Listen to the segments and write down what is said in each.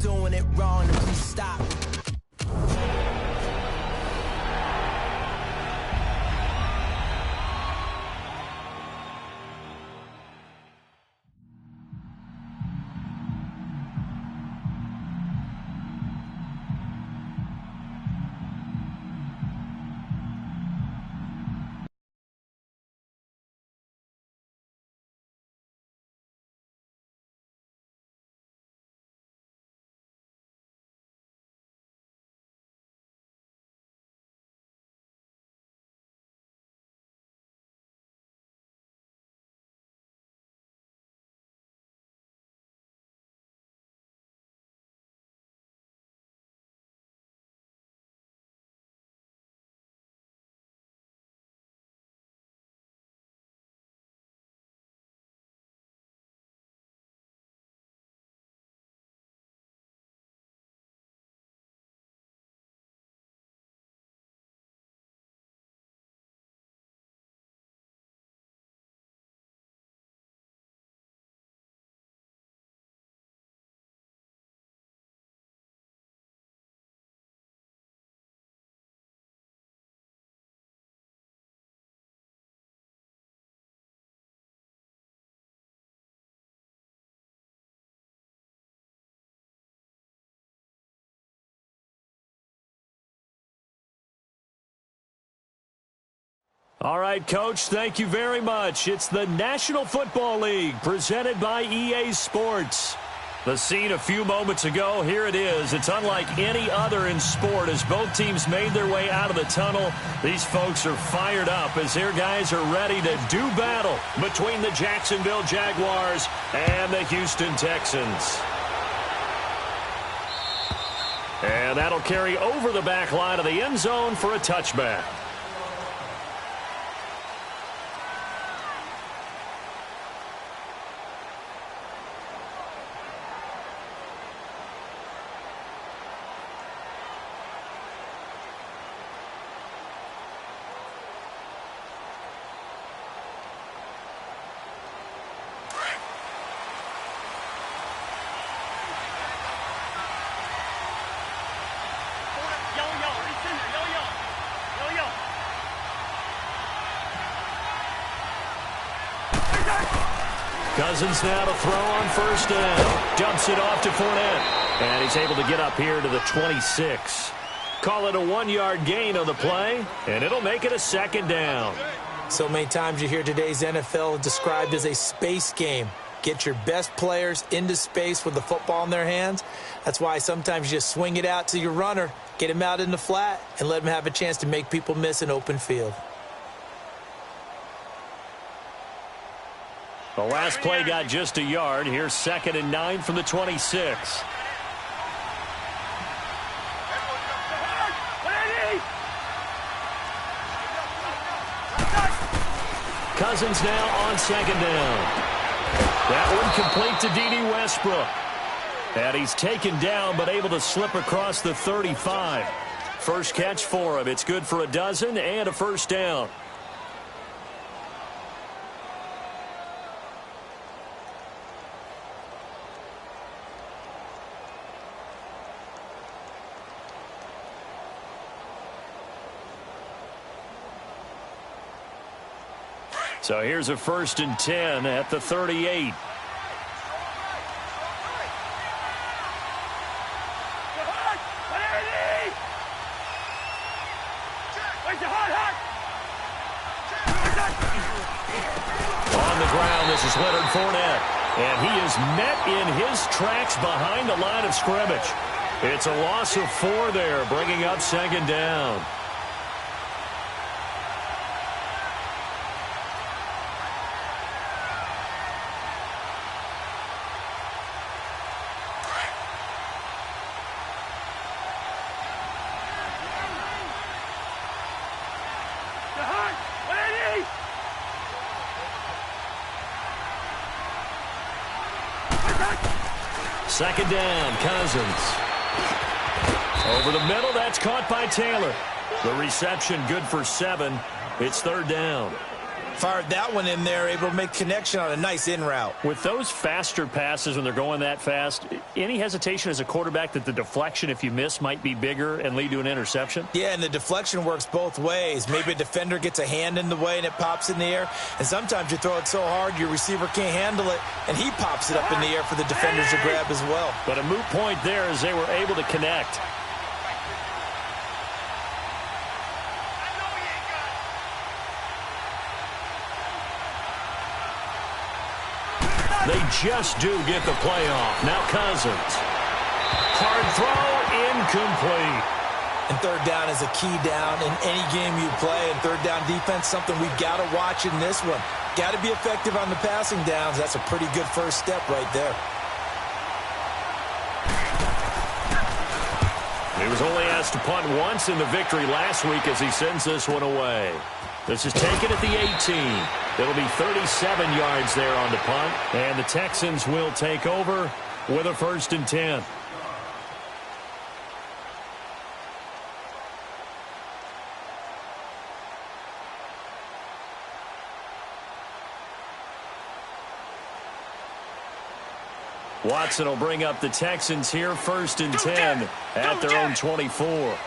doing it wrong, and please stop. All right, Coach, thank you very much. It's the National Football League presented by EA Sports. The scene a few moments ago, here it is. It's unlike any other in sport as both teams made their way out of the tunnel. These folks are fired up as their guys are ready to do battle between the Jacksonville Jaguars and the Houston Texans. And that'll carry over the back line of the end zone for a touchback. Cousins now to throw on first down. Dumps it off to Fournette. And he's able to get up here to the 26. Call it a 1-yard gain on the play, and it'll make it a second down. So many times you hear today's NFL described as a space game. Get your best players into space with the football in their hands. That's why sometimes you just swing it out to your runner, get him out in the flat, and let him have a chance to make people miss an open field. The last play got just a yard. Here's 2nd and 9 from the 26. Cousins now on 2nd down. That one complete to D.D. Westbrook. And he's taken down but able to slip across the 35. First catch for him. It's good for a dozen and a first down. So here's a 1st and 10 at the 38. On the ground, this is Leonard Fournette. And he is met in his tracks behind the line of scrimmage. It's a loss of 4 there, bringing up 2nd down. Second down, Cousins. Over the middle, that's caught by Taylor. The reception good for 7. It's 3rd down. Fired that one in there, able to make connection on a nice in route. With those faster passes when they're going that fast, any hesitation as a quarterback that the deflection, if you miss, might be bigger and lead to an interception? Yeah, and the deflection works both ways. Maybe a defender gets a hand in the way and it pops in the air. And sometimes you throw it so hard your receiver can't handle it, and he pops it up in the air for the defenders to grab as well. But a moot point there as they were able to connect. They just do get the play off. Now Cousins. Hard throw, incomplete. And third down is a key down in any game you play. And third down defense, something we've got to watch in this one. Got to be effective on the passing downs. That's a pretty good first step right there. He was only asked to punt once in the victory last week as he sends this one away. This is taken at the 18. It'll be 37 yards there on the punt. And the Texans will take over with a 1st and 10. Watson will bring up the Texans here, 1st and 10 at their own 24.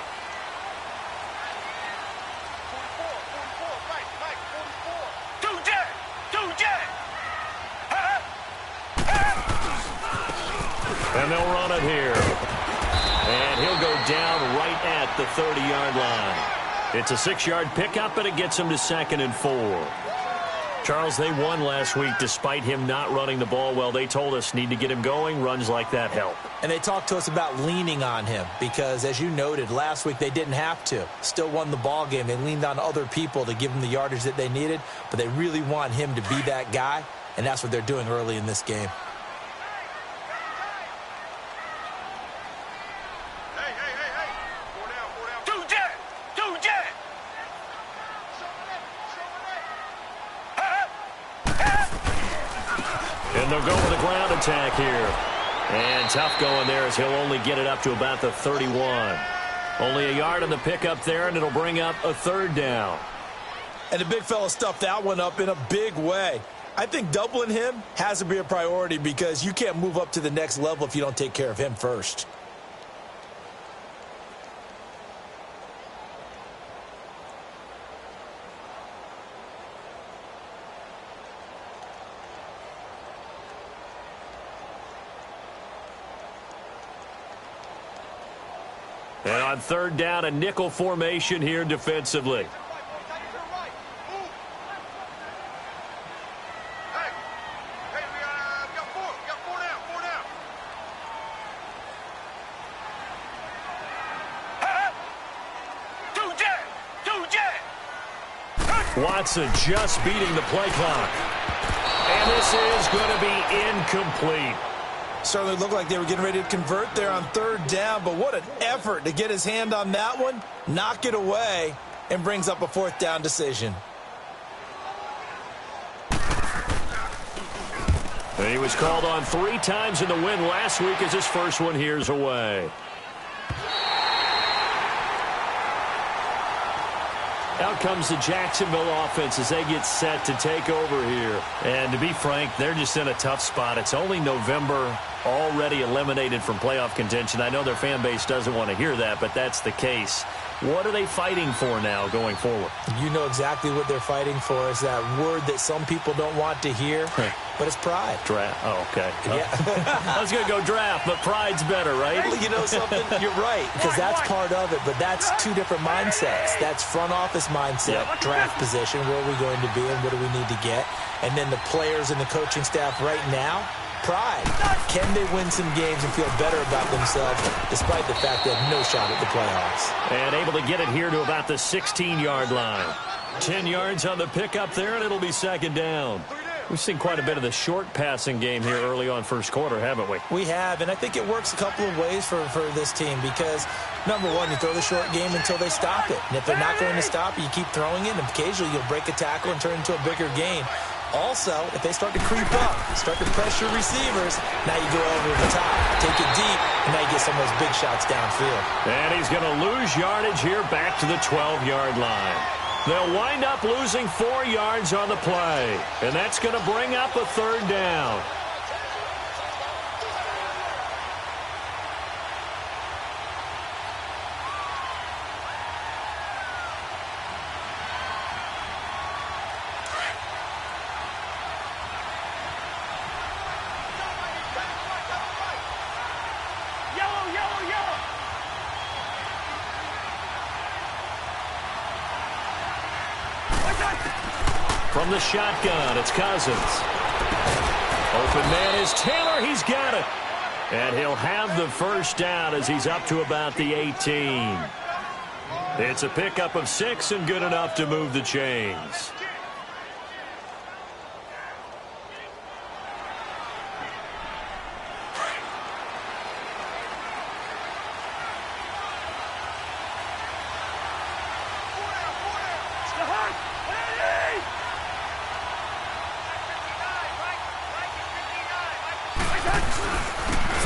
And they'll run it here. And he'll go down right at the 30-yard line. It's a 6-yard pickup, and it gets him to 2nd and 4. Charles, they won last week despite him not running the ball well. They told us need to get him going. Runs like that help. And they talked to us about leaning on him because, as you noted, last week they didn't have to. Still won the ball game. They leaned on other people to give them the yardage that they needed, but they really want him to be that guy, and that's what they're doing early in this game. And they'll go with a ground attack here. And tough going there as he'll only get it up to about the 31. Only a yard on the pickup there, and it'll bring up a 3rd down. And the big fella stuffed that one up in a big way. I think doubling him has to be a priority because you can't move up to the next level if you don't take care of him first. And on 3rd down, a nickel formation here defensively. Watson just beating the play clock. And this is going to be incomplete. Certainly looked like they were getting ready to convert there on 3rd down, but what an effort to get his hand on that one, knock it away, and brings up a 4th down decision. And he was called on 3 times in the win last week as his first one here's away. Out comes the Jacksonville offense as they get set to take over here. And to be frank, they're just in a tough spot. It's only November, already eliminated from playoff contention. I know their fan base doesn't want to hear that, but that's the case. What are they fighting for now going forward? You know exactly what they're fighting for. Is that word that some people don't want to hear, but it's pride. Draft. Oh, okay. Yeah. I was going to go draft, but pride's better, right? Well, you know something? You're right, because that's part of it, but that's 2 different mindsets. That's front office mindset, draft position, where are we going to be and what do we need to get? And then the players and the coaching staff right now, pride. Can they win some games and feel better about themselves despite the fact they have no shot at the playoffs? And able to get it here to about the 16-yard line. 10 yards on the pickup there, and it'll be 2nd down. We've seen quite a bit of the short passing game here early on first quarter, haven't we? We have, and I think it works a couple of ways for this team because, number one, you throw the short game until they stop it. And if they're not going to stop it, you keep throwing it, and occasionally you'll break a tackle and turn it into a bigger gain. Also, if they start to creep up, start to pressure receivers, now you go over the top, take it deep, and now you get some of those big shots downfield. And he's going to lose yardage here back to the 12-yard line. They'll wind up losing 4 yards on the play, and that's going to bring up a 3rd down. From the shotgun, it's Cousins. Open man is Taylor. He's got it. And he'll have the 1st down as he's up to about the 18. It's a pickup of 6 and good enough to move the chains.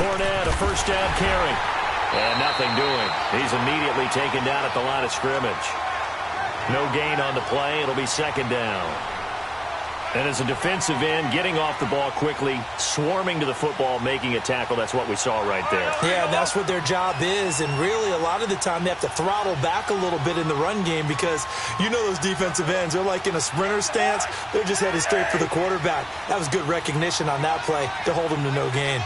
Fournette, a 1st down carry. And nothing doing. He's immediately taken down at the line of scrimmage. No gain on the play. It'll be 2nd down. And as a defensive end, getting off the ball quickly, swarming to the football, making a tackle, that's what we saw right there. Yeah, and that's what their job is. And really, a lot of the time, they have to throttle back a little bit in the run game because you know those defensive ends, they're like in a sprinter stance. They're just headed straight for the quarterback. That was good recognition on that play to hold them to no gain.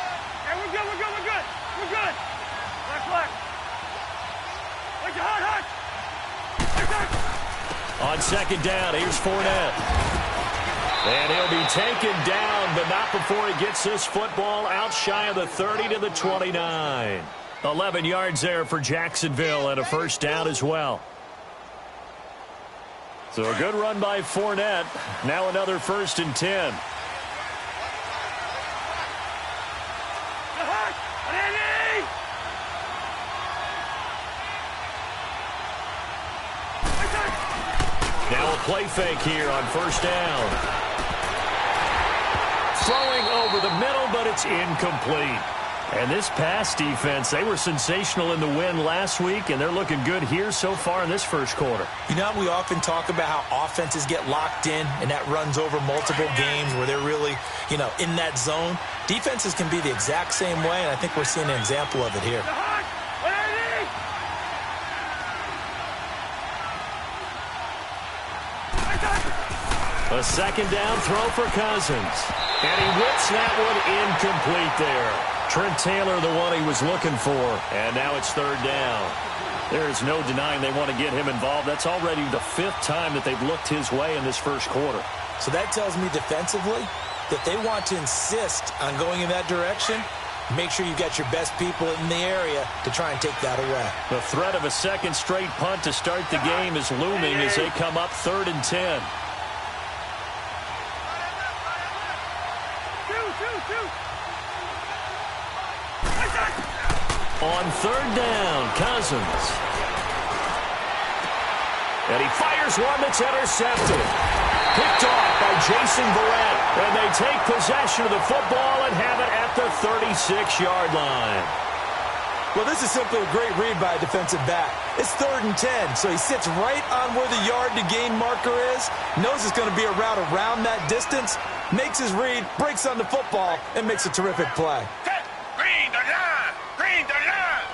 On 2nd down, here's Fournette. And he'll be taken down, but not before he gets this football out shy of the 30 to the 29. 11 yards there for Jacksonville and a 1st down as well. So a good run by Fournette. Now another 1st and 10. Now a play fake here on 1st down. Throwing over the middle, but it's incomplete. And this pass defense, they were sensational in the win last week, and they're looking good here so far in this 1st quarter. You know, we often talk about how offenses get locked in, and that runs over multiple games where they're really, in that zone. Defenses can be the exact same way, and I think we're seeing an example of it here. A 2nd down throw for Cousins. And he whips that one incomplete there. Trent Taylor, the one he was looking for. And now it's 3rd down. There's no denying they want to get him involved. That's already the 5th time that they've looked his way in this 1st quarter. So that tells me defensively that they want to insist on going in that direction. Make sure you've got your best people in the area to try and take that away. The threat of a 2nd straight punt to start the game is looming as they come up 3rd and 10. On 3rd down, Cousins. And he fires one that's intercepted. Picked off by Jason Verrett. And they take possession of the football and have it at the 36-yard line. Well, this is simply a great read by a defensive back. It's 3rd and 10, so he sits right on where the yard-to-gain marker is, knows it's going to be a route around that distance, makes his read, breaks on the football, and makes a terrific play. Green the line! Green the line!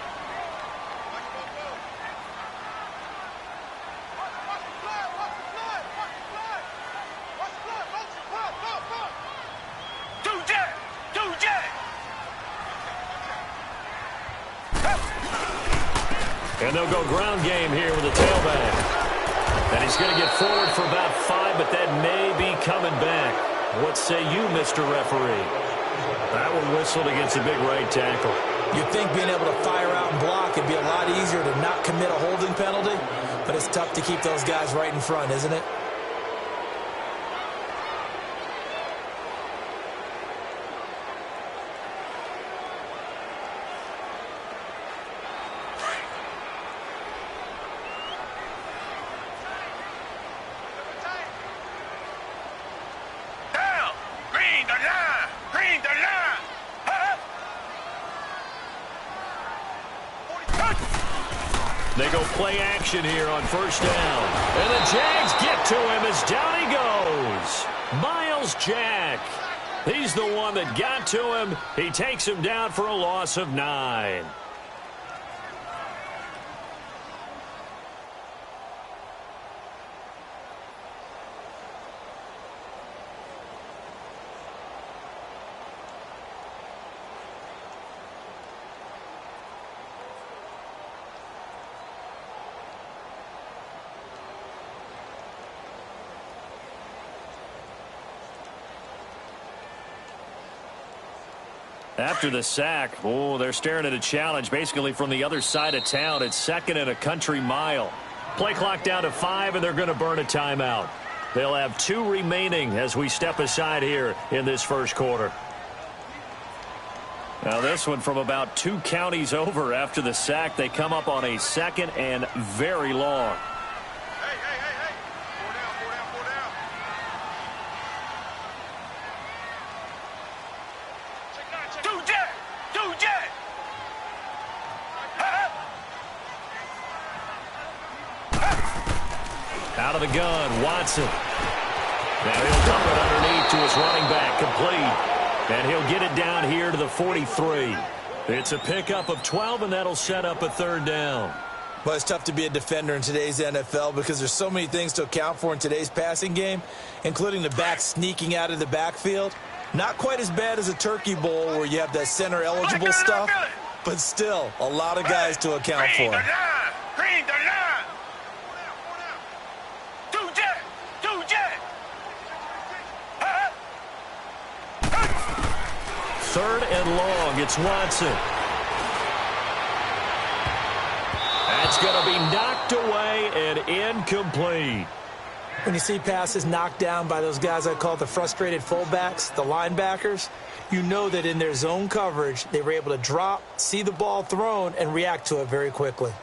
And they'll go ground game here with a tailback. And he's going to get forward for about 5, but that may be coming back. What say you, Mr. Referee? That one whistled against a big right tackle. You'd think being able to fire out and block would be a lot easier to not commit a holding penalty, but it's tough to keep those guys right in front, isn't it? They go play action here on first down. And the Jags get to him as down he goes. Miles Jack. He's the one that got to him. He takes him down for a loss of 9. After the sack, they're staring at a challenge basically from the other side of town. It's 2nd and a country mile. Play clock down to 5, and they're going to burn a timeout. They'll have 2 remaining as we step aside here in this first quarter. Now this one from about 2 counties over after the sack. They come up on a 2nd and very long. Out of the gun, Watson. Now he'll dump it underneath to his running back, complete. And he'll get it down here to the 43. It's a pickup of 12, and that'll set up a 3rd down. Well, it's tough to be a defender in today's NFL because there's so many things to account for in today's passing game, including the back sneaking out of the backfield. Not quite as bad as a turkey bowl where you have that center-eligible stuff, but still a lot of guys to account for. Green the line. 3rd and long. It's Watson. That's going to be knocked away and incomplete. When you see passes knocked down by those guys I call the frustrated fullbacks, the linebackers, you know that in their zone coverage, they were able to drop, see the ball thrown, and react to it very quickly.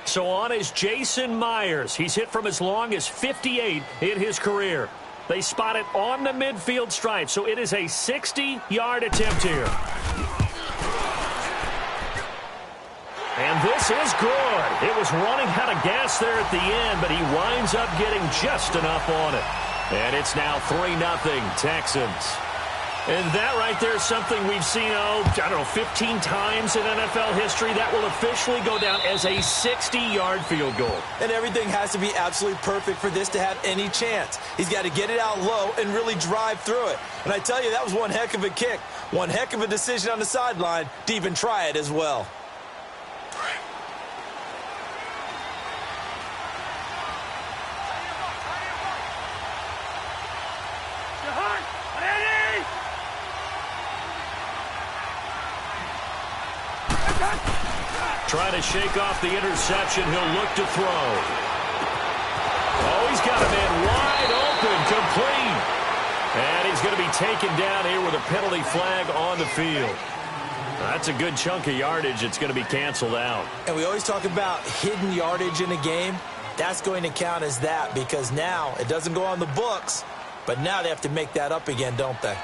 So on is Jason Myers. He's hit from as long as 58 in his career. They spot it on the midfield stripe, so it is a 60-yard attempt here. And this is good. It was running out of gas there at the end, but he winds up getting just enough on it. And it's now 3-0 Texans. And that right there is something we've seen, 15 times in NFL history. That will officially go down as a 60-yard field goal. And everything has to be absolutely perfect for this to have any chance. He's got to get it out low and really drive through it. And I tell you, that was one heck of a kick. One heck of a decision on the sideline to even try it as well. Trying to shake off the interception. He'll look to throw. Oh, he's got a man wide open, complete. And he's going to be taken down here with a penalty flag on the field. That's a good chunk of yardage. It's going to be canceled out. And we always talk about hidden yardage in a game. That's going to count as that because now it doesn't go on the books, but now they have to make that up again, don't they?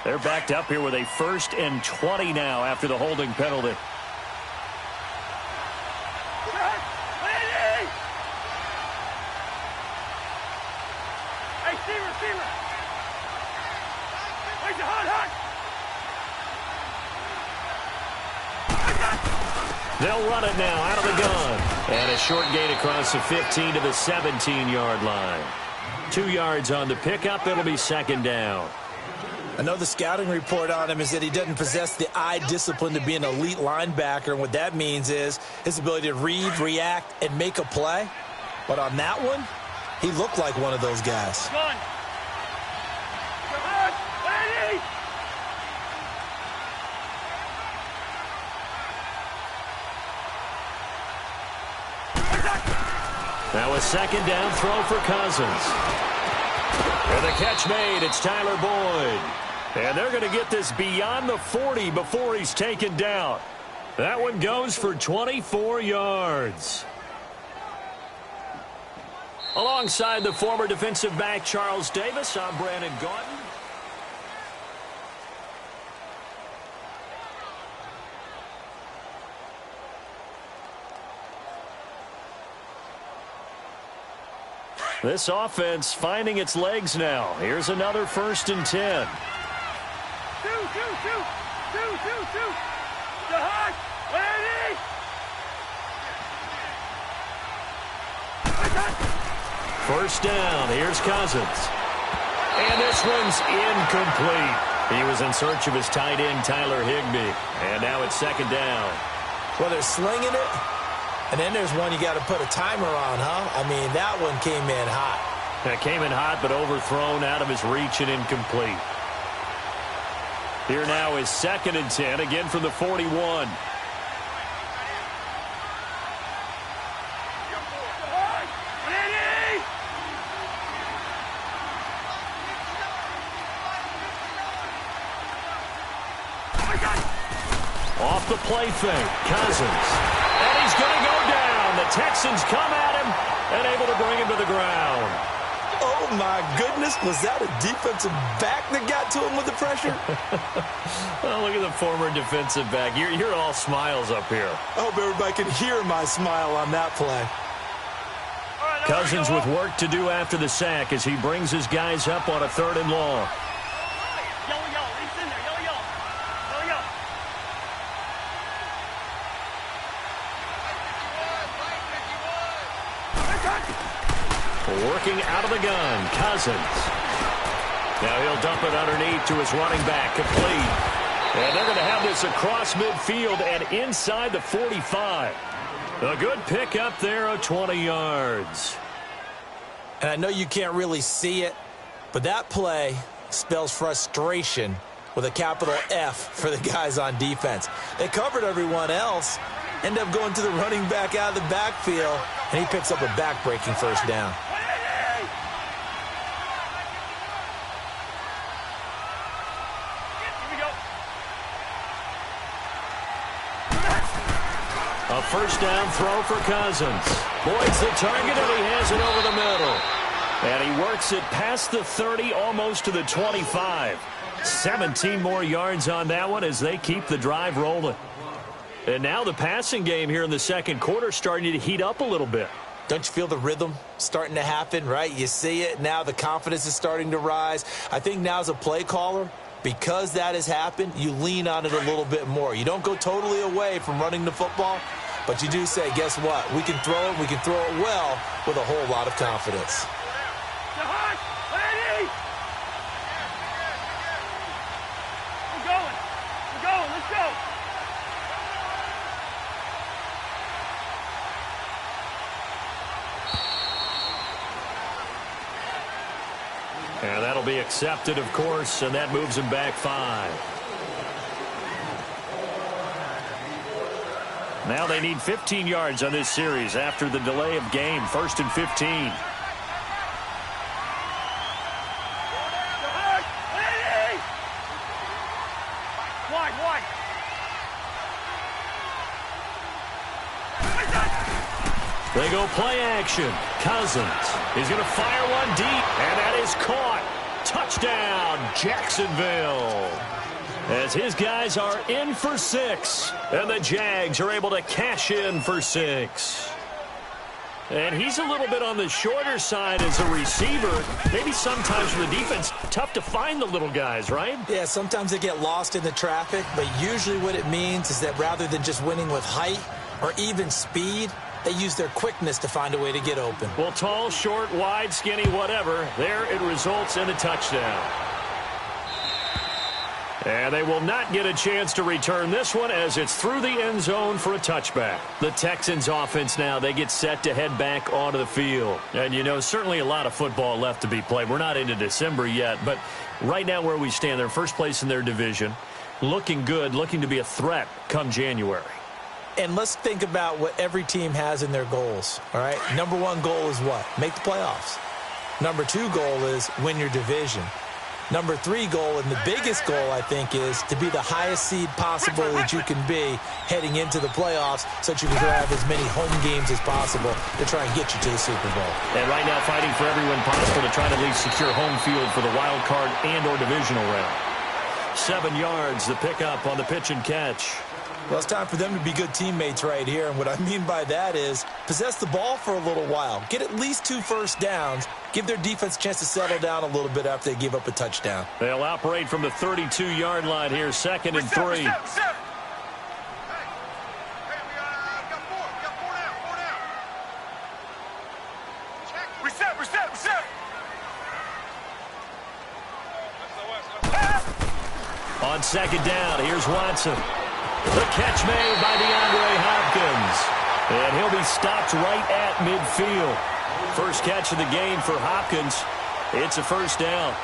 They're backed up here with a 1st and 20 now after the holding penalty. Hey, receiver. Where's your hot? They'll run it now out of the gun. And a short gain across the 15 to the 17-yard line. 2 yards on the pickup. It'll be 2nd down. I know the scouting report on him is that he doesn't possess the eye discipline to be an elite linebacker, and what that means is his ability to read, react, and make a play. But on that one, he looked like one of those guys. Come on. Ready. Now a 2nd down throw for Cousins. And the catch made. It's Tyler Boyd. And they're going to get this beyond the 40 before he's taken down. That one goes for 24 yards. Alongside the former defensive back Charles Davis, I'm Brandon Gordon. This offense finding its legs now. Here's another 1st and 10. First down. Here's Cousins. And this one's incomplete. He was in search of his tight end, Tyler Higbee. And now it's 2nd down. Well, they're slinging it. And then there's one you got to put a timer on, huh? I mean, that one came in hot. That came in hot, but overthrown out of his reach and incomplete. Here now is 2nd and 10, again from the 41. Off the play fake, Cousins. And he's going to go down. The Texans come at him and able to bring him to the ground. Oh, my goodness. Was that a defensive back that got to him with the pressure? Well, look at the former defensive back. You're all smiles up here. I hope everybody can hear my smile on that play. Cousins with work to do after the sack as he brings his guys up on a 3rd and long. Working out of the gun, Cousins. Now he'll dump it underneath to his running back, complete. And they're going to have this across midfield and inside the 45. A good pick up there of 20 yards. And I know you can't really see it, but that play spells frustration with a capital F for the guys on defense. They covered everyone else, end up going to the running back out of the backfield, and he picks up a back-breaking 1st down. A 1st down throw for Cousins. Boyd's the target, and he has it over the middle. And he works it past the 30, almost to the 25. 17 more yards on that one as they keep the drive rolling. And now the passing game here in the 2nd quarter starting to heat up a little bit. Don't you feel the rhythm starting to happen, right? You see it. Now the confidence is starting to rise. I think now as a play caller, because that has happened, you lean on it a little bit more. You don't go totally away from running the football, but you do say, guess what? We can throw it. We can throw it well with a whole lot of confidence. Let's go. And that'll be accepted, of course, and that moves him back 5. Now they need 15 yards on this series after the delay of game. 1st and 15. They go play action. Cousins. He's going to fire one deep, and that is caught. Touchdown, Jacksonville. As his guys are in for 6, and the Jags are able to cash in for 6. And he's a little bit on the shorter side as a receiver. Maybe sometimes for the defense, tough to find the little guys, right? Yeah, sometimes they get lost in the traffic, but usually what it means is that rather than just winning with height or even speed, they use their quickness to find a way to get open. Well, tall, short, wide, skinny, whatever, there it results in a touchdown. And they will not get a chance to return this one as it's through the end zone for a touchback. The Texans offense now, they get set to head back onto the field. And, you know, certainly a lot of football left to be played. We're not into December yet, but right now where we stand, they're first place in their division, looking good, looking to be a threat come January. And let's think about what every team has in their goals, all right? Number 1 goal is what? Make the playoffs. Number 2 goal is win your division. Number 3 goal, and the biggest goal, I think, is to be the highest seed possible that you can be heading into the playoffs so that you can have as many home games as possible to try and get you to the Super Bowl. And right now fighting for every win possible to try to at least secure home field for the wild card and or divisional round. 7 yards, the pickup on the pitch and catch. Well, it's time for them to be good teammates right here, and what I mean by that is possess the ball for a little while, get at least 2 first downs, give their defense a chance to settle down a little bit after they give up a touchdown. They'll operate from the 32-yard line here, 2nd and 3. Reset. Hey, we got 4. We got 4 down. 4 down. Reset. On 2nd down, here's Watson. The catch made by DeAndre Hopkins. And he'll be stopped right at midfield. First catch of the game for Hopkins. It's a first down.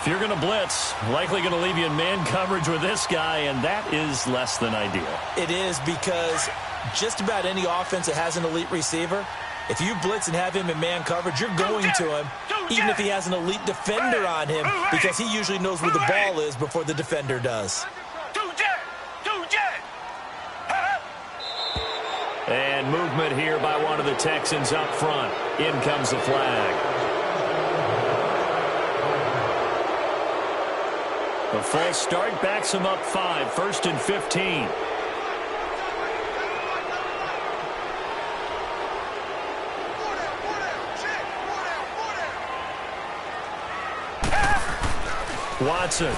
If you're going to blitz, likely going to leave you in man coverage with this guy, and that is less than ideal. It is, because just about any offense that has an elite receiver, if you blitz and have him in man coverage, you're going to him, even if he has an elite defender on him, because he usually knows where the ball is before the defender does. And movement here by one of the Texans up front. In comes the flag. The false start backs him up 5, 1st and 15. Watson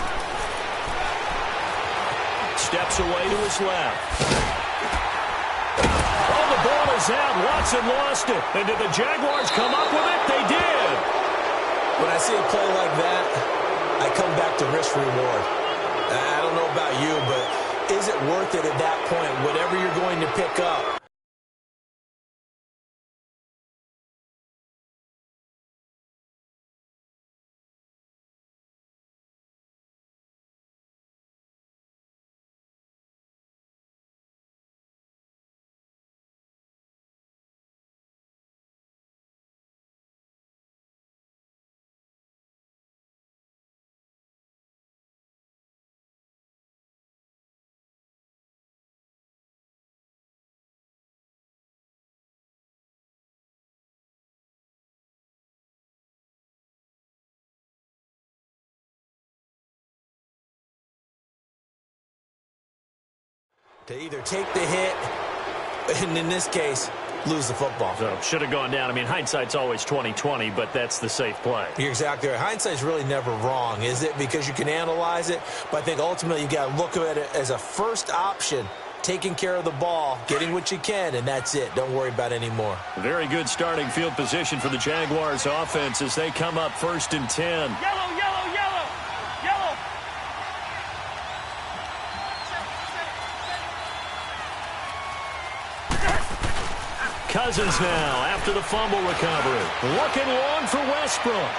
steps away to his left. Oh, the ball is out. Watson lost it. And did the Jaguars come up with it? They did. When I see a play like that, I come back to risk reward. I don't know about you, but is it worth it at that point, whatever you're going to pick up? To either take the hit, and in this case, lose the football. So should have gone down. I mean, hindsight's always 20/20, but that's the safe play. You're exactly right. Hindsight's really never wrong, is it? Because you can analyze it, but I think ultimately you got to look at it as a first option, taking care of the ball, getting what you can, and that's it. Don't worry about any more. Very good starting field position for the Jaguars offense as they come up 1st and 10. Yellow. Cousins now after the fumble recovery. Looking long for Westbrook.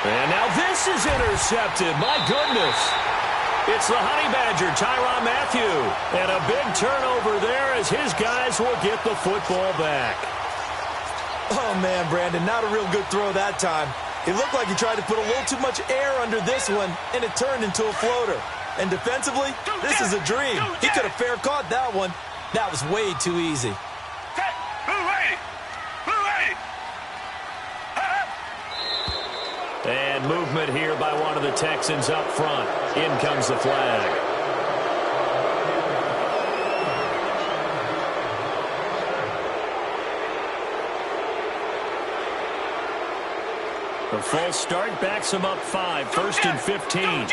And now this is intercepted. My goodness. It's the Honey Badger, Tyrann Mathieu. And a big turnover there as his guys will get the football back. Oh, man, Brandon, not a real good throw that time. It looked like he tried to put a little too much air under this one, and it turned into a floater. And defensively, this is a dream. He could have fair caught that one. That was way too easy. And movement here by one of the Texans up front. In comes the flag. The false start backs him up 5, 1st and 15.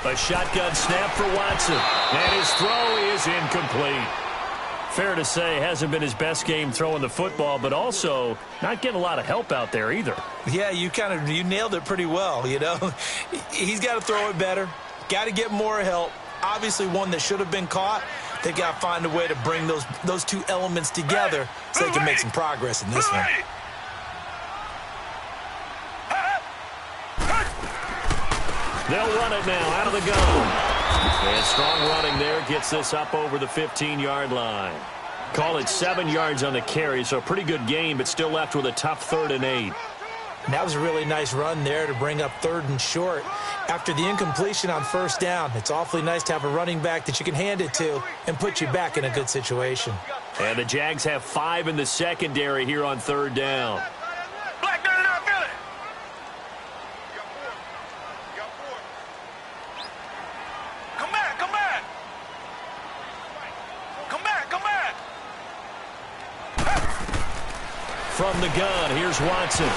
A shotgun snap for Watson. And his throw is incomplete. Fair to say, hasn't been his best game throwing the football, but also not getting a lot of help out there either. Yeah, you nailed it pretty well, you know. He's got to throw it better. Got to get more help. Obviously one that should have been caught. They got to find a way to bring those two elements together so they can make some progress in this one. They'll run it now out of the gun. And strong running there gets this up over the 15-yard line. Call it 7 yards on the carry, so a pretty good gain, but still left with a tough 3rd and 8. And that was a really nice run there to bring up 3rd and short. After the incompletion on 1st down, it's awfully nice to have a running back that you can hand it to and put you back in a good situation. And the Jags have 5 in the secondary here on 3rd down. Black, no, no, feel it. Come back, come back. Come back, come back. From the gun, here's Watson.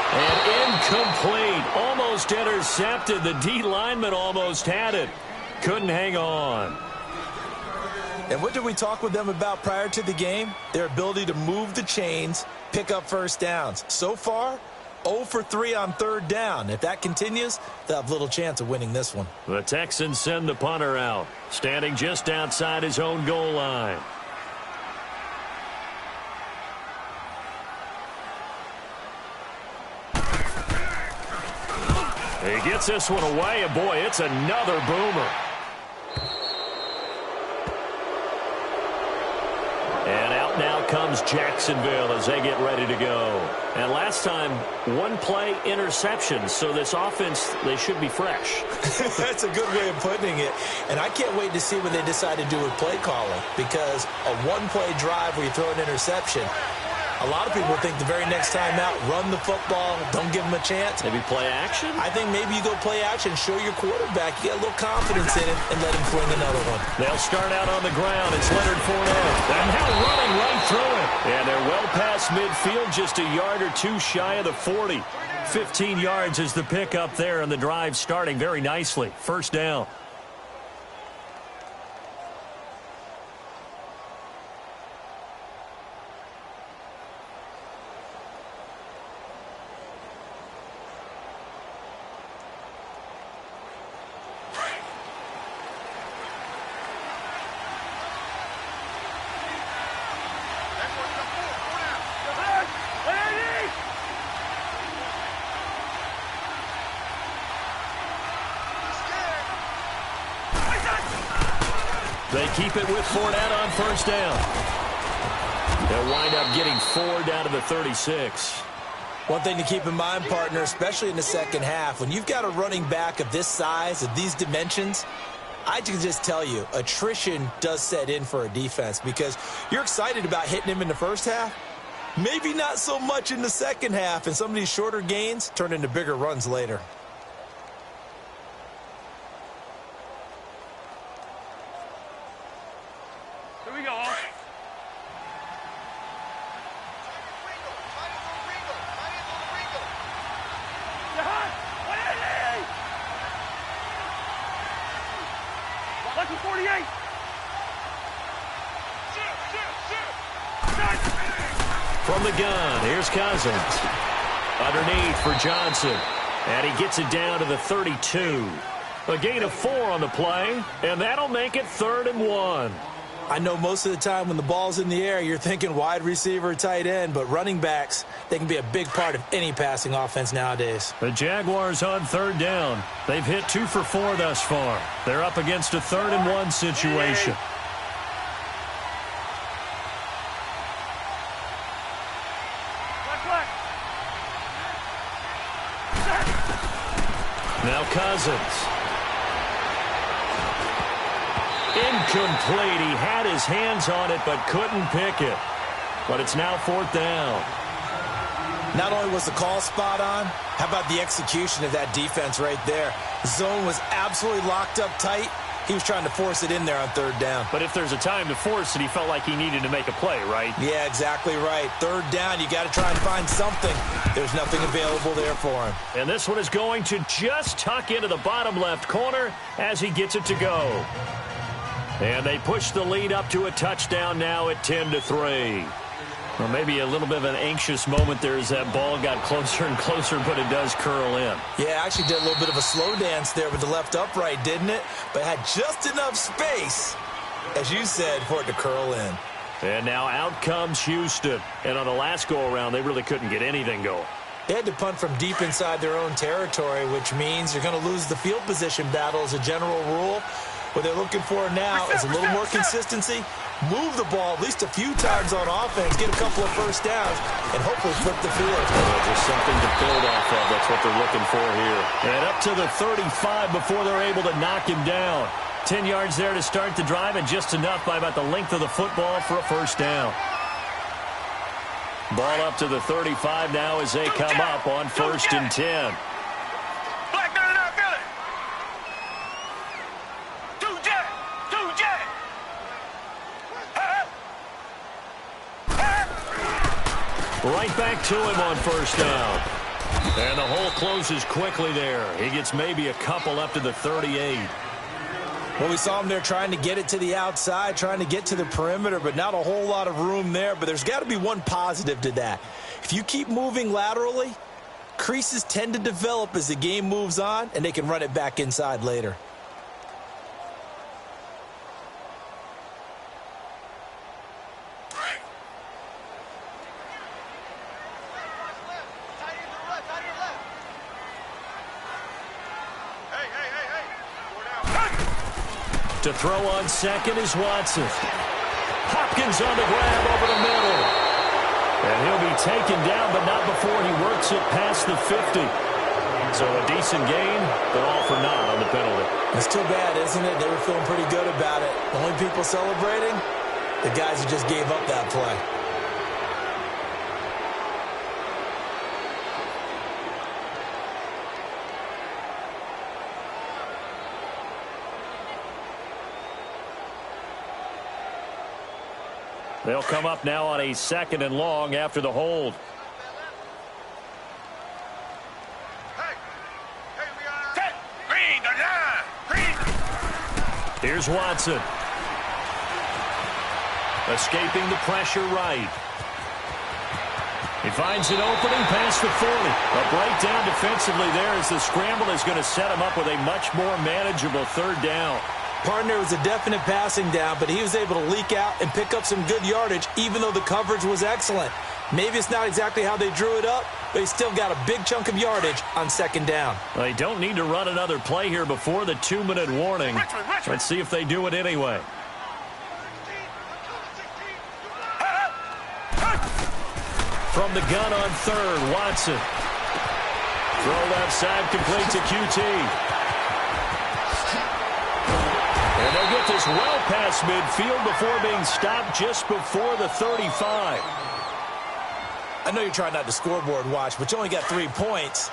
And incomplete. Almost intercepted. The D lineman almost had it. Couldn't hang on. And what did we talk with them about prior to the game? Their ability to move the chains, pick up 1st downs. So far, 0 for 3 on 3rd down. If that continues, they'll have little chance of winning this one. The Texans send the punter out, standing just outside his own goal line. He gets this one away, and boy, it's another boomer. And out now comes Jacksonville as they get ready to go. And last time, 1-play interception, so this offense, they should be fresh. That's a good way of putting it. And I can't wait to see what they decide to do with play calling, because a 1-play drive where you throw an interception, a lot of people think the very next time out, run the football, don't give them a chance. Maybe play action? I think maybe you go play action, show your quarterback, you get a little confidence in him, and let him fling another one. They'll start out on the ground. It's Leonard Fournette. And now running right through it. And they're well past midfield, just a yard or two shy of the 40. 15 yards is the pickup there, and the drive starting very nicely. 1st down. They keep it with Fournette on 1st down. They'll wind up getting 4 down to the 36. One thing to keep in mind, partner, especially in the second half, when you've got a running back of this size, of these dimensions, I can just tell you, attrition does set in for a defense because you're excited about hitting him in the first half. Maybe not so much in the second half, and some of these shorter gains turn into bigger runs later. Here we go. Lucky 48. From the gun, here's Cousins. Underneath for Johnson. And he gets it down to the 32. A gain of 4 on the play, and that'll make it 3rd and 1. I know most of the time when the ball's in the air, you're thinking wide receiver, tight end, but running backs, they can be a big part of any passing offense nowadays. The Jaguars on 3rd down. They've hit 2 for 4 thus far. They're up against a 3rd and 1 situation. Now Cousins. Incomplete. He had his hands on it but couldn't pick it. But it's now 4th down. Not only was the call spot on, how about the execution of that defense right there? The zone was absolutely locked up tight. He was trying to force it in there on 3rd down. But if there's a time to force it, he felt like he needed to make a play, right? Yeah, exactly right. 3rd down, you got to try and find something. There's nothing available there for him. And this one is going to just tuck into the bottom left corner as he gets it to go. And they push the lead up to a touchdown now at 10-3. Well, maybe a little bit of an anxious moment there as that ball got closer and closer, but it does curl in. Yeah, actually did a little bit of a slow dance there with the left upright, didn't it? But had just enough space, as you said, for it to curl in. And now out comes Houston. And on the last go-around, they really couldn't get anything going. They had to punt from deep inside their own territory, which means you're going to lose the field position battle as a general rule. What they're looking for now is a little more consistency, move the ball at least a few times on offense, get a couple of first downs, and hopefully flip the field. Just something to build off of. That's what they're looking for here. And up to the 35 before they're able to knock him down. 10 yards there to start the drive, and just enough by about the length of the football for a first down. Ball up to the 35 now as they come up on 1st and 10. Right back to him on 1st down. And the hole closes quickly there. He gets maybe a couple up to the 38. Well, we saw him there trying to get it to the outside, trying to get to the perimeter, but not a whole lot of room there. But there's got to be one positive to that. If you keep moving laterally, creases tend to develop as the game moves on, and they can run it back inside later. To throw on 2nd is Watson. Hopkins on the grab over the middle. And he'll be taken down, but not before he works it past the 50. So a decent gain, but all for naught on the penalty. It's too bad, isn't it? They were feeling pretty good about it. The only people celebrating, the guys who just gave up that play. They'll come up now on a 2nd and long after the hold. Here's Watson. Escaping the pressure right. He finds an opening past the 40. A breakdown defensively there as the scramble is going to set him up with a much more manageable 3rd down. Partner was a definite passing down, but he was able to leak out and pick up some good yardage, even though the coverage was excellent. Maybe it's not exactly how they drew it up, but he still got a big chunk of yardage on 2nd down. They don't need to run another play here before the 2-minute warning. Let's see if they do it anyway. From the gun on 3rd, Watson. Throw left side, complete to QT. And they'll get this well past midfield before being stopped just before the 35. I know you're trying not to scoreboard watch, but you only got 3 points.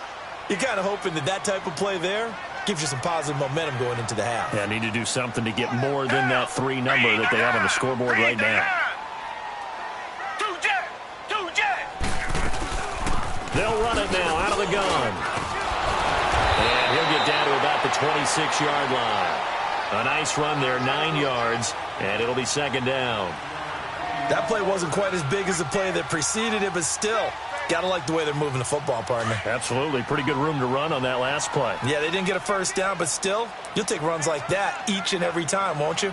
You're kind of hoping that that type of play there gives you some positive momentum going into the half. Yeah, need to do something to get more than that 3 number that they have on the scoreboard right now. They'll run it now out of the gun. And he'll get down to about the 26-yard line. A nice run there, 9 yards, and it'll be 2nd down. That play wasn't quite as big as the play that preceded it, but still, got to like the way they're moving the football, partner. Absolutely. Pretty good room to run on that last play. Yeah, they didn't get a 1st down, but still, you'll take runs like that each and every time, won't you?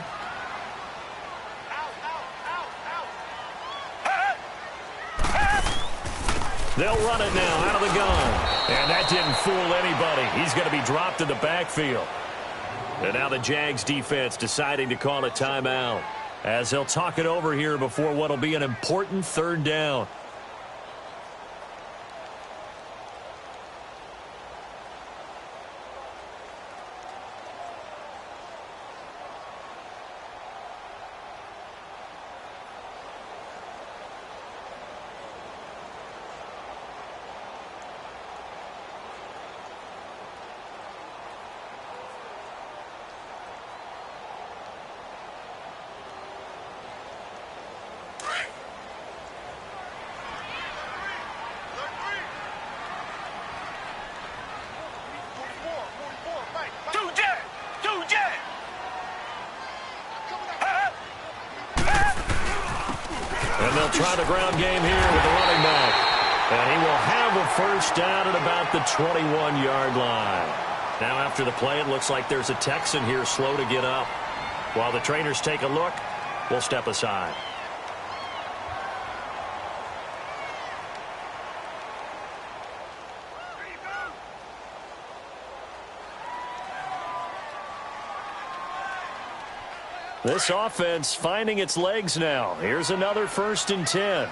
They'll run it now out of the gun. And that didn't fool anybody. He's going to be dropped in the backfield. And now the Jags defense deciding to call a timeout as they'll talk it over here before what will be an important 3rd down. And they'll try the ground game here with the running back. And he will have a 1st down at about the 21-yard line. Now after the play, it looks like there's a Texan here slow to get up. While the trainers take a look, we'll step aside. This offense finding its legs now. Here's another 1st and 10.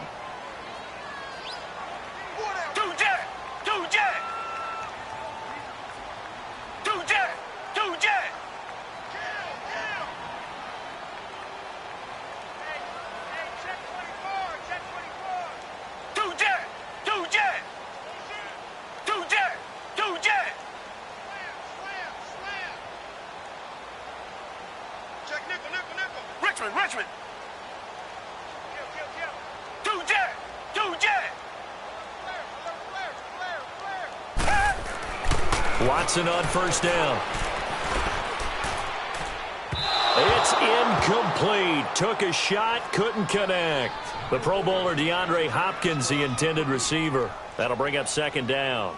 Richmond. Two jet. Watson on 1st down. It's incomplete. Took a shot, couldn't connect. The Pro Bowler DeAndre Hopkins, the intended receiver. That'll bring up 2nd down.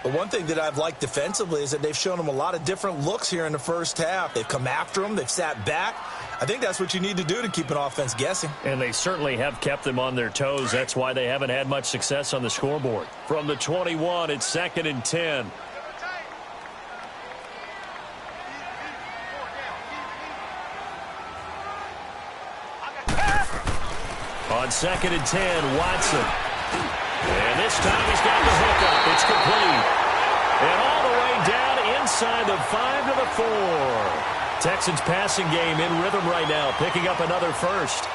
The one thing that I've liked defensively is that they've shown them a lot of different looks here in the first half. They've come after them. They've sat back. I think that's what you need to do to keep an offense guessing. And they certainly have kept them on their toes. That's why they haven't had much success on the scoreboard. From the 21, it's 2nd and 10. On 2nd and 10, Watson. And this time he's got the hookup. It's complete. And all the way down inside the 5 to the 4. Texans passing game in rhythm right now, picking up another 1st.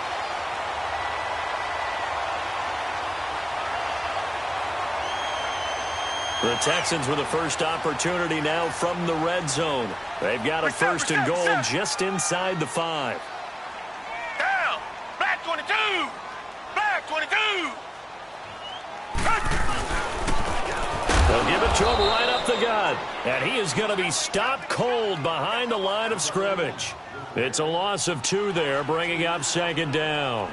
The Texans with a first opportunity now from the red zone. They've got a 1st and goal just inside the 5. Down. Black 22. Black 22. They'll give it to him right up the gut. And he is going to be stopped cold behind the line of scrimmage. It's a loss of 2 there, bringing up 2nd down.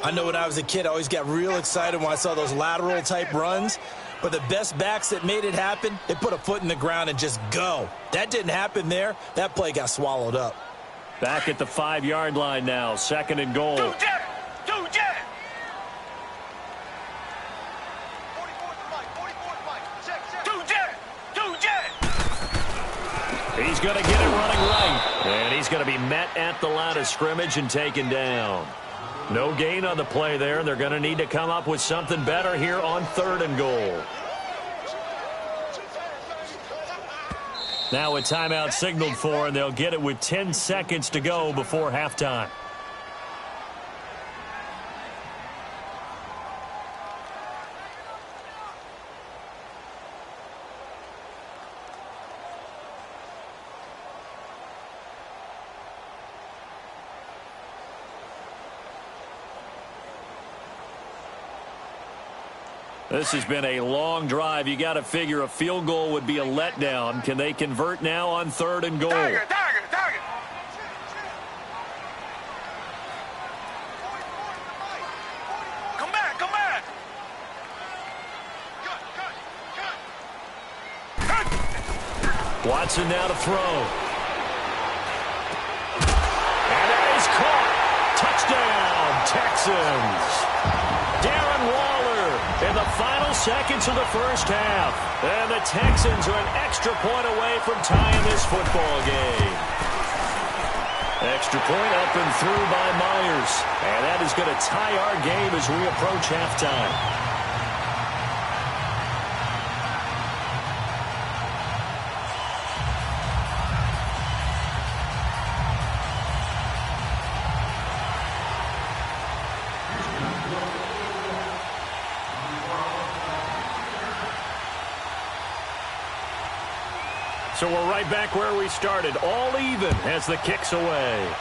I know when I was a kid, I always got real excited when I saw those lateral-type runs. But the best backs that made it happen, they put a foot in the ground and just go. That didn't happen there. That play got swallowed up. Back at the 5-yard line now, 2nd and goal. Two jet. He's going to get it running right. And he's going to be met at the line of scrimmage and taken down. No gain on the play there. They're going to need to come up with something better here on 3rd and goal. Now a timeout signaled for, and they'll get it with 10 seconds to go before halftime. This has been a long drive. You got to figure a field goal would be a letdown. Can they convert now on 3rd and goal? Target. Come back. Watson now to throw. And that is caught. Touchdown, Texans. Darren Waller in the final seconds of the first half. And the Texans are an extra point away from tying this football game. Extra point up and through by Myers. And that is going to tie our game as we approach halftime. So we're right back where we started, all even as the kick's away.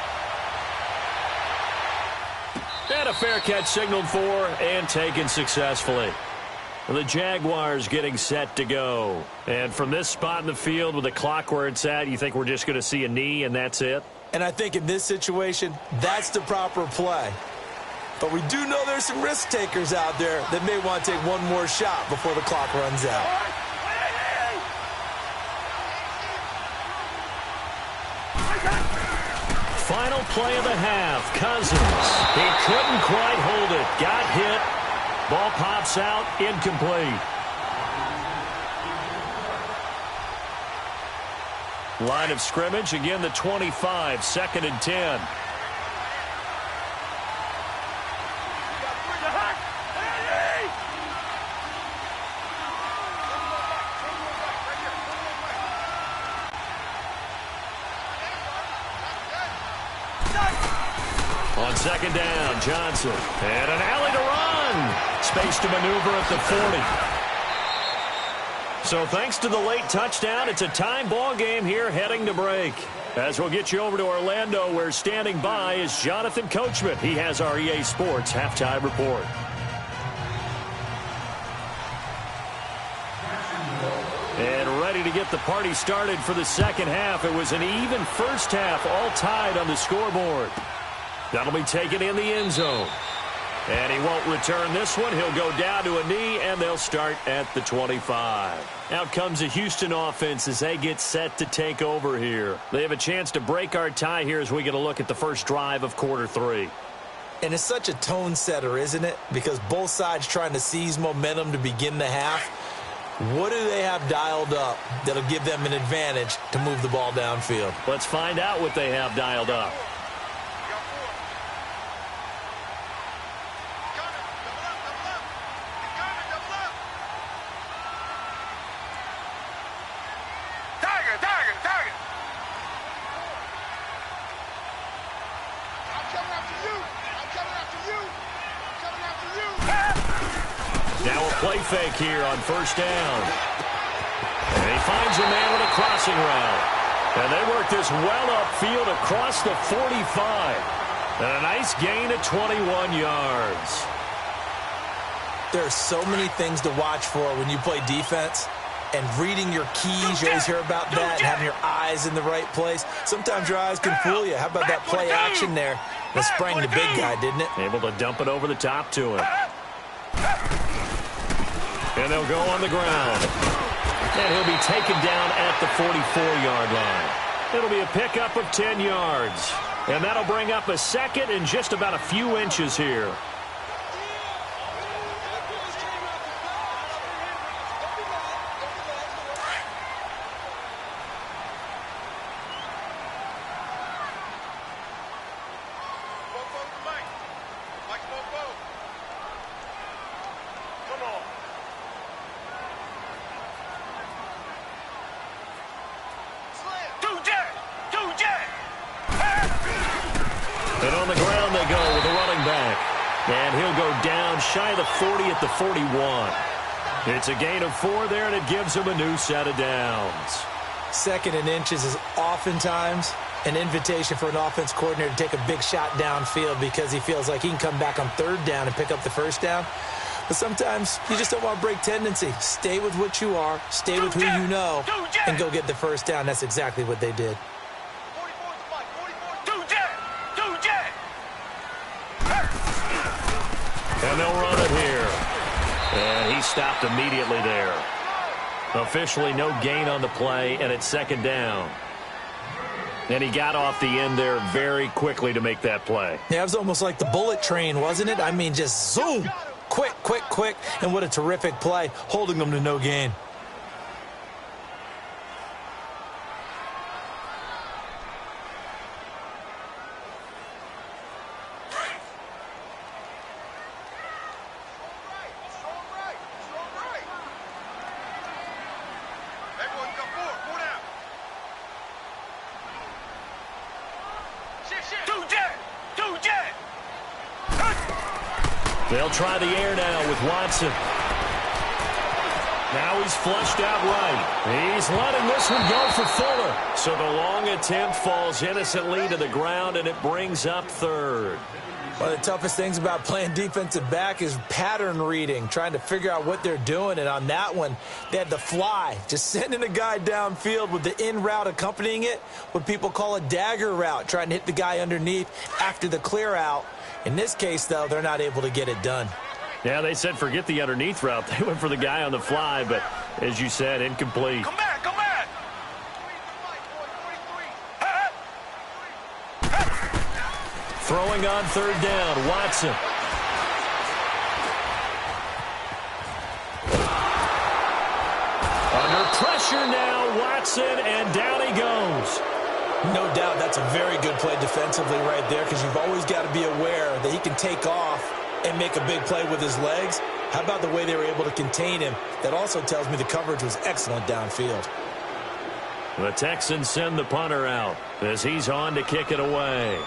And a fair catch signaled for and taken successfully. The Jaguars getting set to go. And from this spot in the field with the clock where it's at, you think we're just going to see a knee and that's it? And I think in this situation, that's the proper play. But we do know there's some risk takers out there that may want to take one more shot before the clock runs out. Final play of the half, Cousins. He couldn't quite hold it. Got hit. Ball pops out, incomplete. Line of scrimmage, again the 25, 2nd and 10. On 2nd down, Johnson. And an alley to run. Space to maneuver at the 40. So thanks to the late touchdown, it's a time ball game here heading to break. As we'll get you over to Orlando, where standing by is Jonathan Coachman. He has our EA Sports halftime report. And ready to get the party started for the second half. It was an even first half, all tied on the scoreboard. That'll be taken in the end zone. And he won't return this one. He'll go down to a knee, and they'll start at the 25. Out comes the Houston offense as they get set to take over here. They have a chance to break our tie here as we get a look at the first drive of quarter 3. And it's such a tone setter, isn't it? Because both sides trying to seize momentum to begin the half. What do they have dialed up that'll give them an advantage to move the ball downfield? Let's find out what they have dialed up. Play fake here on first down. And he finds a man with a crossing route. And they work this well upfield across the 45. And a nice gain of 21 yards. There are so many things to watch for when you play defense. And reading your keys, you always hear about that, and having your eyes in the right place. Sometimes your eyes can fool you. How about that play action there? That sprang the big guy, didn't it? Able to dump it over the top to him. And they'll go on the ground. And he'll be taken down at the 44-yard line. It'll be a pickup of 10 yards. And that'll bring up a second and just about a few inches here. And on the ground they go with the running back. And he'll go down shy of the 40 at the 41. It's a gain of 4 there, and it gives him a new set of downs. 2nd and inches is oftentimes an invitation for an offense coordinator to take a big shot downfield because he feels like he can come back on 3rd down and pick up the 1st down. But sometimes you just don't want to break tendency. Stay with what you are, stay with who you know, and go get the 1st down. That's exactly what they did. And they'll run it here. And he stopped immediately there. Officially no gain on the play, and it's 2nd down. And he got off the end there very quickly to make that play. Yeah, it was almost like the bullet train, wasn't it? I mean, just zoom. Quick, quick, quick. And what a terrific play, holding them to no gain. They'll try the air now with Watson. Now he's flushed out right. He's letting this one go for Fuller. So the long attempt falls innocently to the ground, and it brings up 3rd. One of the toughest things about playing defensive back is pattern reading, trying to figure out what they're doing. And on that one, they had the fly, just sending a guy downfield with the in route accompanying it, what people call a dagger route, trying to hit the guy underneath after the clear out. In this case, though, they're not able to get it done. Yeah, they said forget the underneath route. They went for the guy on the fly, but as you said, incomplete. Come back, come back. Throwing on 3rd down, Watson. Under Pressure now, Watson, and down he goes. No doubt that's a very good play defensively right there, because you've always got to be aware that he can take off and make a big play with his legs. How about the way they were able to contain him? That also tells me the coverage was excellent downfield. The Texans send the punter out as he's on to kick it away.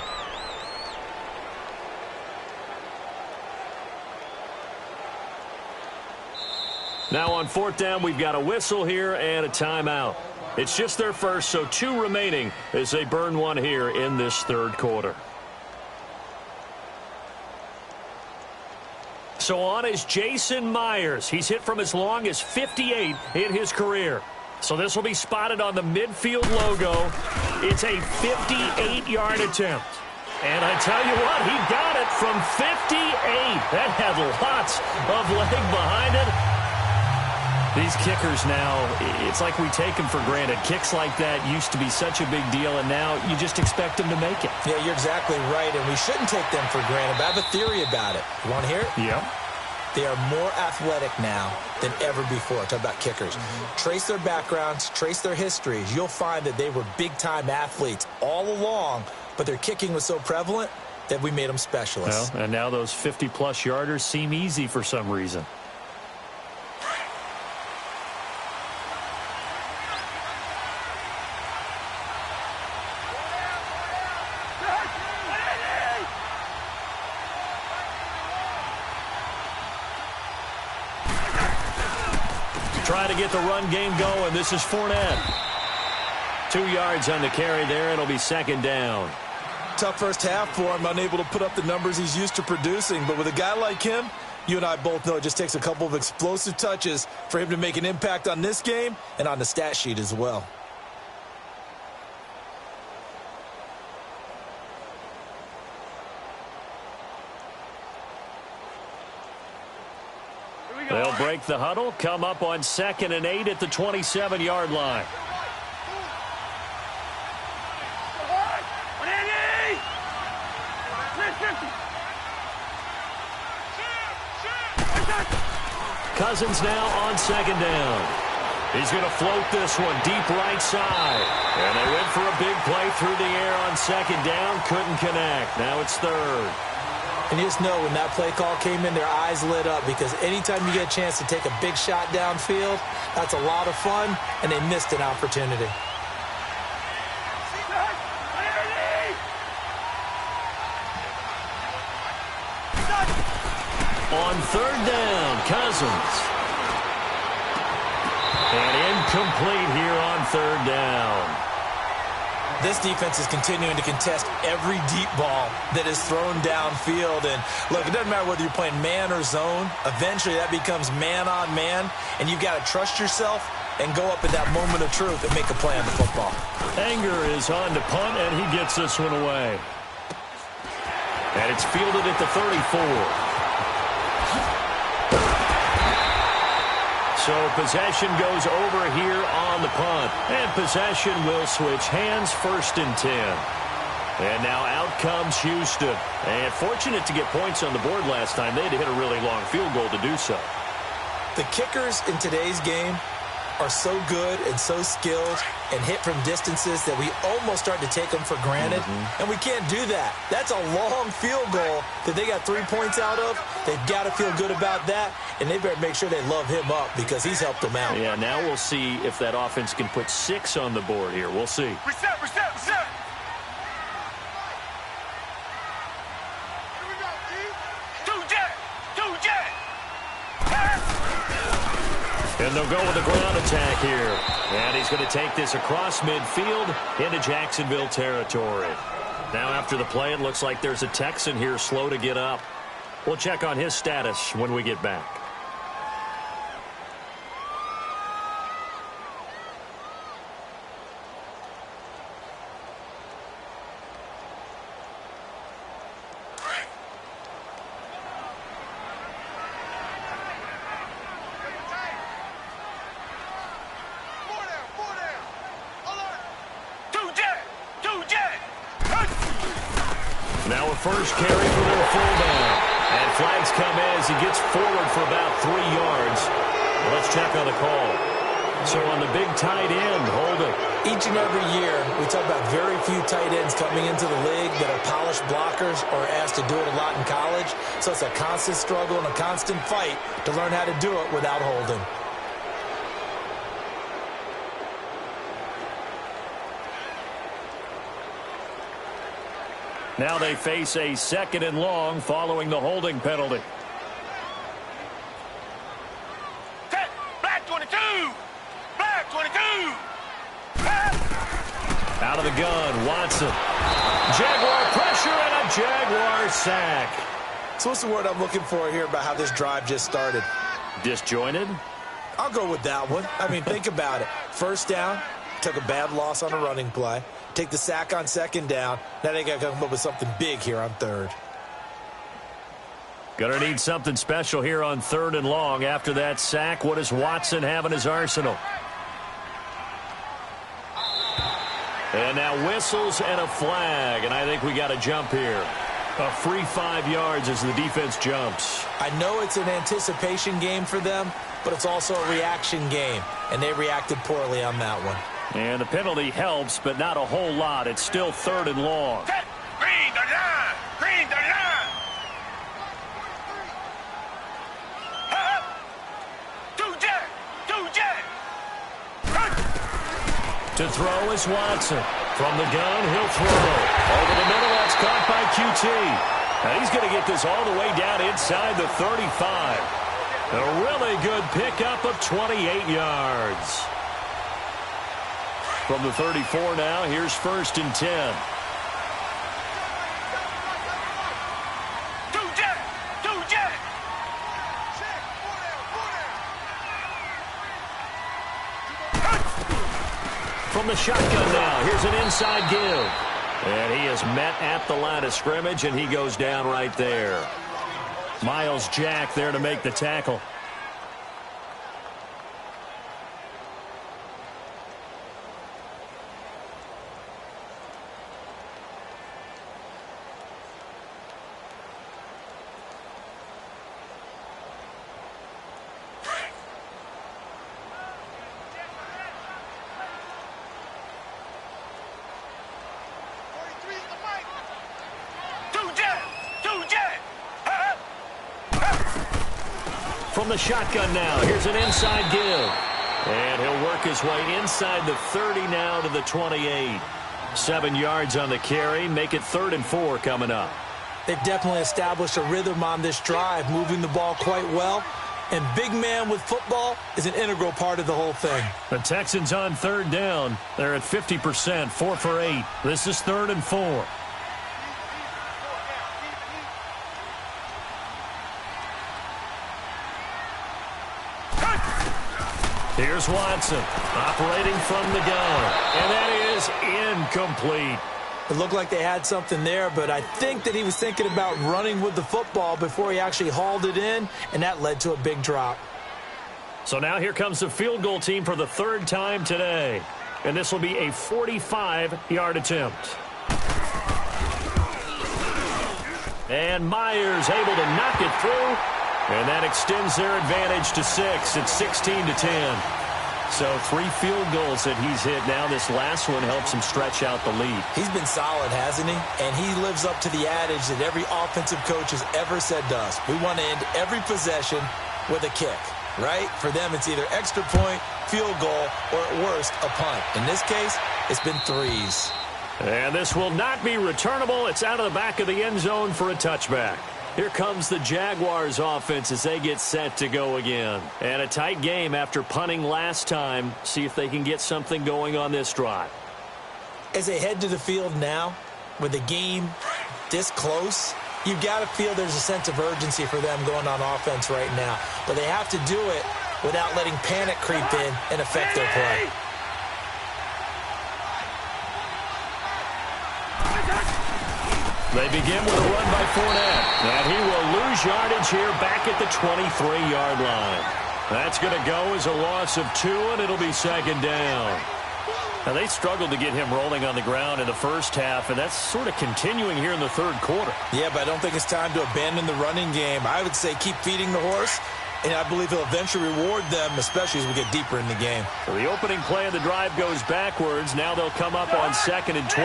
Now on fourth down, we've got a whistle here and a timeout. It's just their first, so 2 remaining as they burn one here in this third quarter. So on is Jason Myers. He's hit from as long as 58 in his career. So this will be spotted on the midfield logo. It's a 58-yard attempt. And I tell you what, he got it from 58. That had lots of leg behind it. These kickers now, it's like we take them for granted. Kicks like that used to be such a big deal, and now you just expect them to make it. Yeah, you're exactly right, and we shouldn't take them for granted. But I have a theory about it. You want to hear it? Yeah. They are more athletic now than ever before. Talk about kickers. Trace their backgrounds, trace their histories. You'll find that they were big-time athletes all along, but their kicking was so prevalent that we made them specialists. Well, and now those 50-plus yarders seem easy for some reason. Try to get the run game going. This is Fournette. 2 yards on the carry there. It'll be second down. Tough first half for him, unable to put up the numbers he's used to producing. But with a guy like him, you and I both know it just takes a couple of explosive touches for him to make an impact on this game and on the stat sheet as well. They'll break the huddle, come up on 2nd and 8 at the 27-yard line. Cousins now on 2nd down. He's going to float this one deep right side. And they went for a big play through the air on 2nd down. Couldn't connect. Now it's 3rd. And you just know when that play call came in, their eyes lit up, because anytime you get a chance to take a big shot downfield, that's a lot of fun, and they missed an opportunity. On 3rd down, Cousins. And incomplete here on 3rd down. This defense is continuing to contest every deep ball that is thrown downfield. And, look, it doesn't matter whether you're playing man or zone. Eventually, that becomes man-on-man, and you've got to trust yourself and go up at that moment of truth and make a play on the football. Anger is on to punt, and he gets this one away. And it's fielded at the 34. So possession goes over here on the punt. And possession will switch hands, 1st and 10. And now out comes Houston. And fortunate to get points on the board last time. They had to hit a really long field goal to do so. The kickers in today's game are so good and so skilled and hit from distances that we almost start to take them for granted. And we can't do that. That's a long field goal that they got 3 points out of. They've got to feel good about that, and they better make sure they love him up because he's helped them out. Yeah, now we'll see if that offense can put 6 on the board here. We'll see. Reset, reset, reset. Two jet. And they'll go with the ground attack here. And he's going to take this across midfield into Jacksonville territory. Now after the play, it looks like there's a Texan here slow to get up. We'll check on his status when we get back. Now a first carry for their fullback. And flags come as he gets forward for about 3 yards. Let's check on the call. So on the big tight end, holding. Each and every year, we talk about very few tight ends coming into the league that are polished blockers or are asked to do it a lot in college. So it's a constant struggle and a constant fight to learn how to do it without holding. Now they face a 2nd and long following the holding penalty. Set. Black 22. Black 22. Out of the gun, Watson. Jaguar pressure and a Jaguar sack. So what's the word I'm looking for here about how this drive just started? Disjointed? I'll go with that one. I mean, think about it. First down, took a bad loss on a running play. Take the sack on 2nd down. Now they got to come up with something big here on 3rd. Gonna need something special here on 3rd and long. After that sack, what does Watson have in his arsenal? And now whistles and a flag, and I think we got a jump here. A free 5 yards as the defense jumps. I know it's an anticipation game for them, but it's also a reaction game, and they reacted poorly on that one. And the penalty helps, but not a whole lot. It's still 3rd and long. Set. Green 39. Green 39. Two jet. Two jet. To throw is Watson. From the gun, he'll throw. Over the middle, that's caught by QT. Now he's going to get this all the way down inside the 35. A really good pickup of 28 yards. From the 34 now, here's 1st and 10. Two jet. Two jet. From the shotgun now, here's an inside give. And he is met at the line of scrimmage, and he goes down right there. Miles Jack there to make the tackle. From the shotgun now, here's an inside give. And he'll work his way inside the 30 now to the 28. 7 yards on the carry, make it 3rd and 4 coming up. They've definitely established a rhythm on this drive, moving the ball quite well. And big man with football is an integral part of the whole thing. The Texans on 3rd down. They're at 50%, 4 for 8. This is 3rd and 4. Here's Watson, operating from the gun, and that is incomplete. It looked like they had something there, but I think that he was thinking about running with the football before he actually hauled it in, and that led to a big drop. So now here comes the field goal team for the 3rd time today, and this will be a 45-yard attempt. And Myers able to knock it through. And that extends their advantage to 6. It's 16-10. So 3 field goals that he's hit now. This last one helps him stretch out the lead. He's been solid, hasn't he? And he lives up to the adage that every offensive coach has ever said to us. We want to end every possession with a kick, right? For them, it's either extra point, field goal, or at worst, a punt. In this case, it's been 3s. And this will not be returnable. It's out of the back of the end zone for a touchback. Here comes the Jaguars offense as they get set to go again. And a tight game after punting last time. See if they can get something going on this drive. As they head to the field now, with the game this close, you've got to feel there's a sense of urgency for them going on offense right now. But they have to do it without letting panic creep in and affect their play. They begin with a run by Fournette. And he will lose yardage here back at the 23-yard line. That's going to go as a loss of 2, and it'll be 2nd down. Now, they struggled to get him rolling on the ground in the first half, and that's sort of continuing here in the 3rd quarter. Yeah, but I don't think it's time to abandon the running game. I would say keep feeding the horse And I believe he'll eventually reward them, especially as we get deeper in the game. So the opening play of the drive goes backwards. Now they'll come up on 2nd and 12.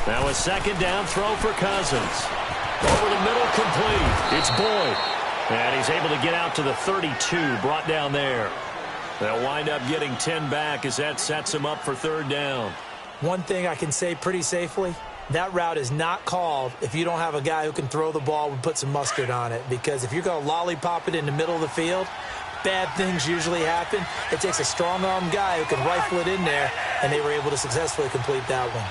Now a 2nd down throw for Cousins. Over the middle, complete. It's Boyd. And he's able to get out to the 32, brought down there. They'll wind up getting 10 back as that sets him up for 3rd down. One thing I can say pretty safely, that route is not called if you don't have a guy who can throw the ball and put some mustard on it. Because if you're going to lollipop it in the middle of the field, bad things usually happen. It takes a strong-arm guy who can rifle it in there, and they were able to successfully complete that one.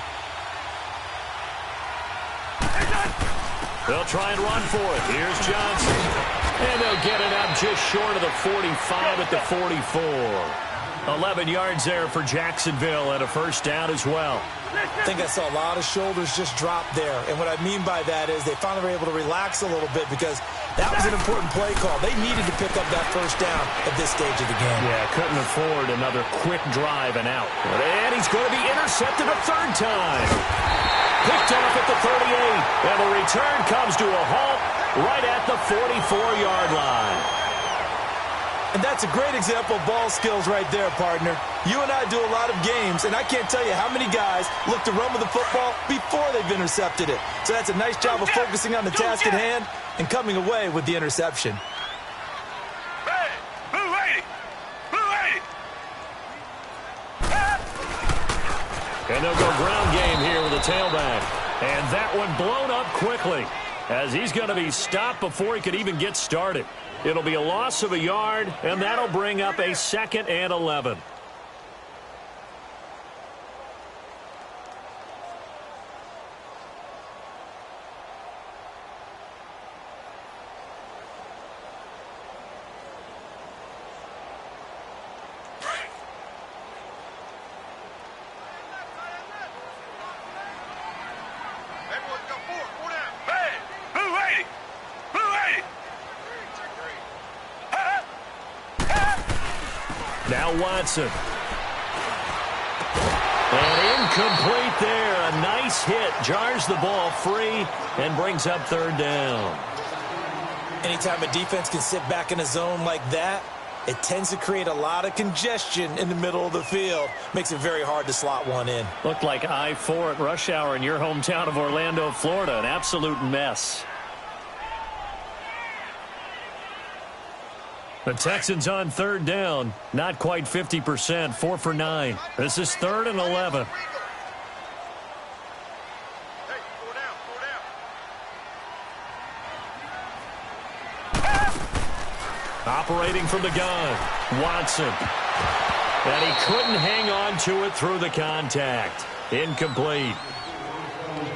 They'll try and run for it. Here's Johnson. And they'll get it up just short of the 45 at the 44. 11 yards there for Jacksonville and a 1st down as well. I think I saw a lot of shoulders just drop there. And what I mean by that is they finally were able to relax a little bit because that was an important play call. They needed to pick up that 1st down at this stage of the game. Yeah, couldn't afford another quick drive and out. And he's going to be intercepted a 3rd time. Picked off at the 38. And the return comes to a halt right at the 44-yard line. And that's a great example of ball skills right there, partner. You and I do a lot of games, and I can't tell you how many guys look to run with the football before they've intercepted it. So that's a nice job of focusing on the task at hand and coming away with the interception. Hey, blue 80. Blue 80. And they'll go ground game here with a tailback. And that one blown up quickly as he's going to be stopped before he could even get started. It'll be a loss of a yard, and that'll bring up a 2nd and 11. Now Watson. And incomplete there. A nice hit. Jars the ball free and brings up 3rd down. Anytime a defense can sit back in a zone like that, it tends to create a lot of congestion in the middle of the field. Makes it very hard to slot one in. Looked like I-4 at rush hour in your hometown of Orlando, Florida. An absolute mess. The Texans on 3rd down. Not quite 50%. 4 for 9. This is 3rd and 11. Operating from the gun, Watson. And he couldn't hang on to it through the contact. Incomplete.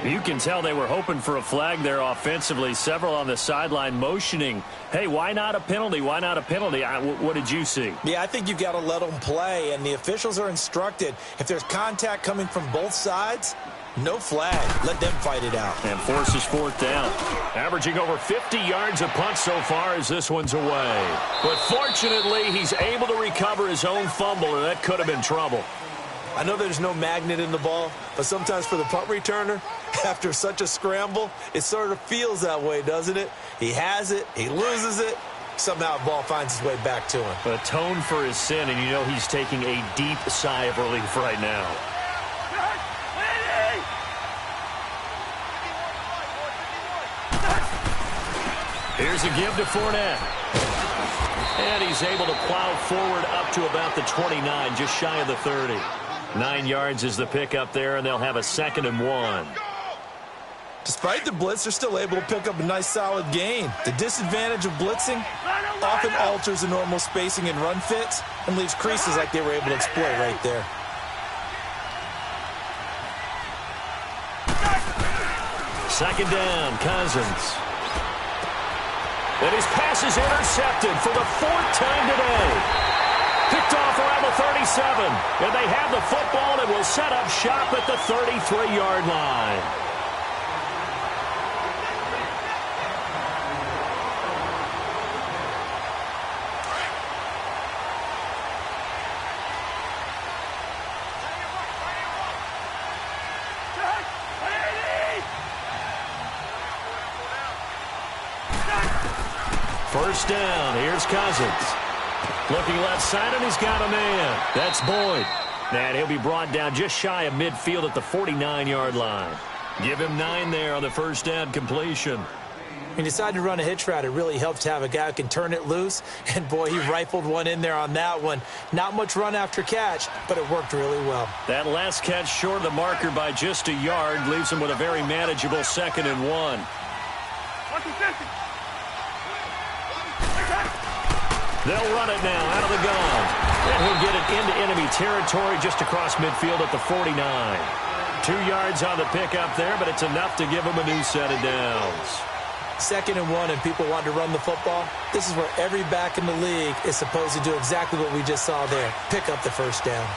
You can tell they were hoping for a flag there offensively. Several on the sideline motioning, hey, why not a penalty? Why not a penalty? What did you see? Yeah, I think you've got to let them play, and the officials are instructed. If there's contact coming from both sides, no flag. Let them fight it out. And forces 4th down. Averaging over 50 yards a punt so far as this one's away. But fortunately, he's able to recover his own fumble, or that could have been trouble. I know there's no magnet in the ball, but sometimes for the punt returner, after such a scramble, it sort of feels that way, doesn't it? He has it, he loses it, somehow the ball finds its way back to him. Atone for his sin, and you know he's taking a deep sigh of relief right now. Here's a give to Fournette. And he's able to plow forward up to about the 29, just shy of the 30. 9 yards is the pickup there, and they'll have a 2nd and 1. Despite the blitz, they're still able to pick up a nice, solid gain. The disadvantage of blitzing often alters the normal spacing and run fits and leaves creases like they were able to exploit right there. Second down, Cousins. And his pass is intercepted for the 4th time today. Picked off around the 37. And they have the football and will set up shop at the 33-yard line. First down. Here's Cousins. Looking left side, and he's got a man. That's Boyd. And he'll be brought down just shy of midfield at the 49-yard line. Give him 9 there on the first down completion. He decided to run a hitch route. It really helps to have a guy who can turn it loose. And, boy, he rifled one in there on that one. Not much run after catch, but it worked really well. That last catch short of the marker by just a yard leaves him with a very manageable 2nd and 1. They'll run it now out of the gun. And he'll get it into enemy territory just across midfield at the 49. 2 yards on the pickup there, but it's enough to give him a new set of downs. 2nd and 1 and people want to run the football. This is where every back in the league is supposed to do exactly what we just saw there. Pick up the first down.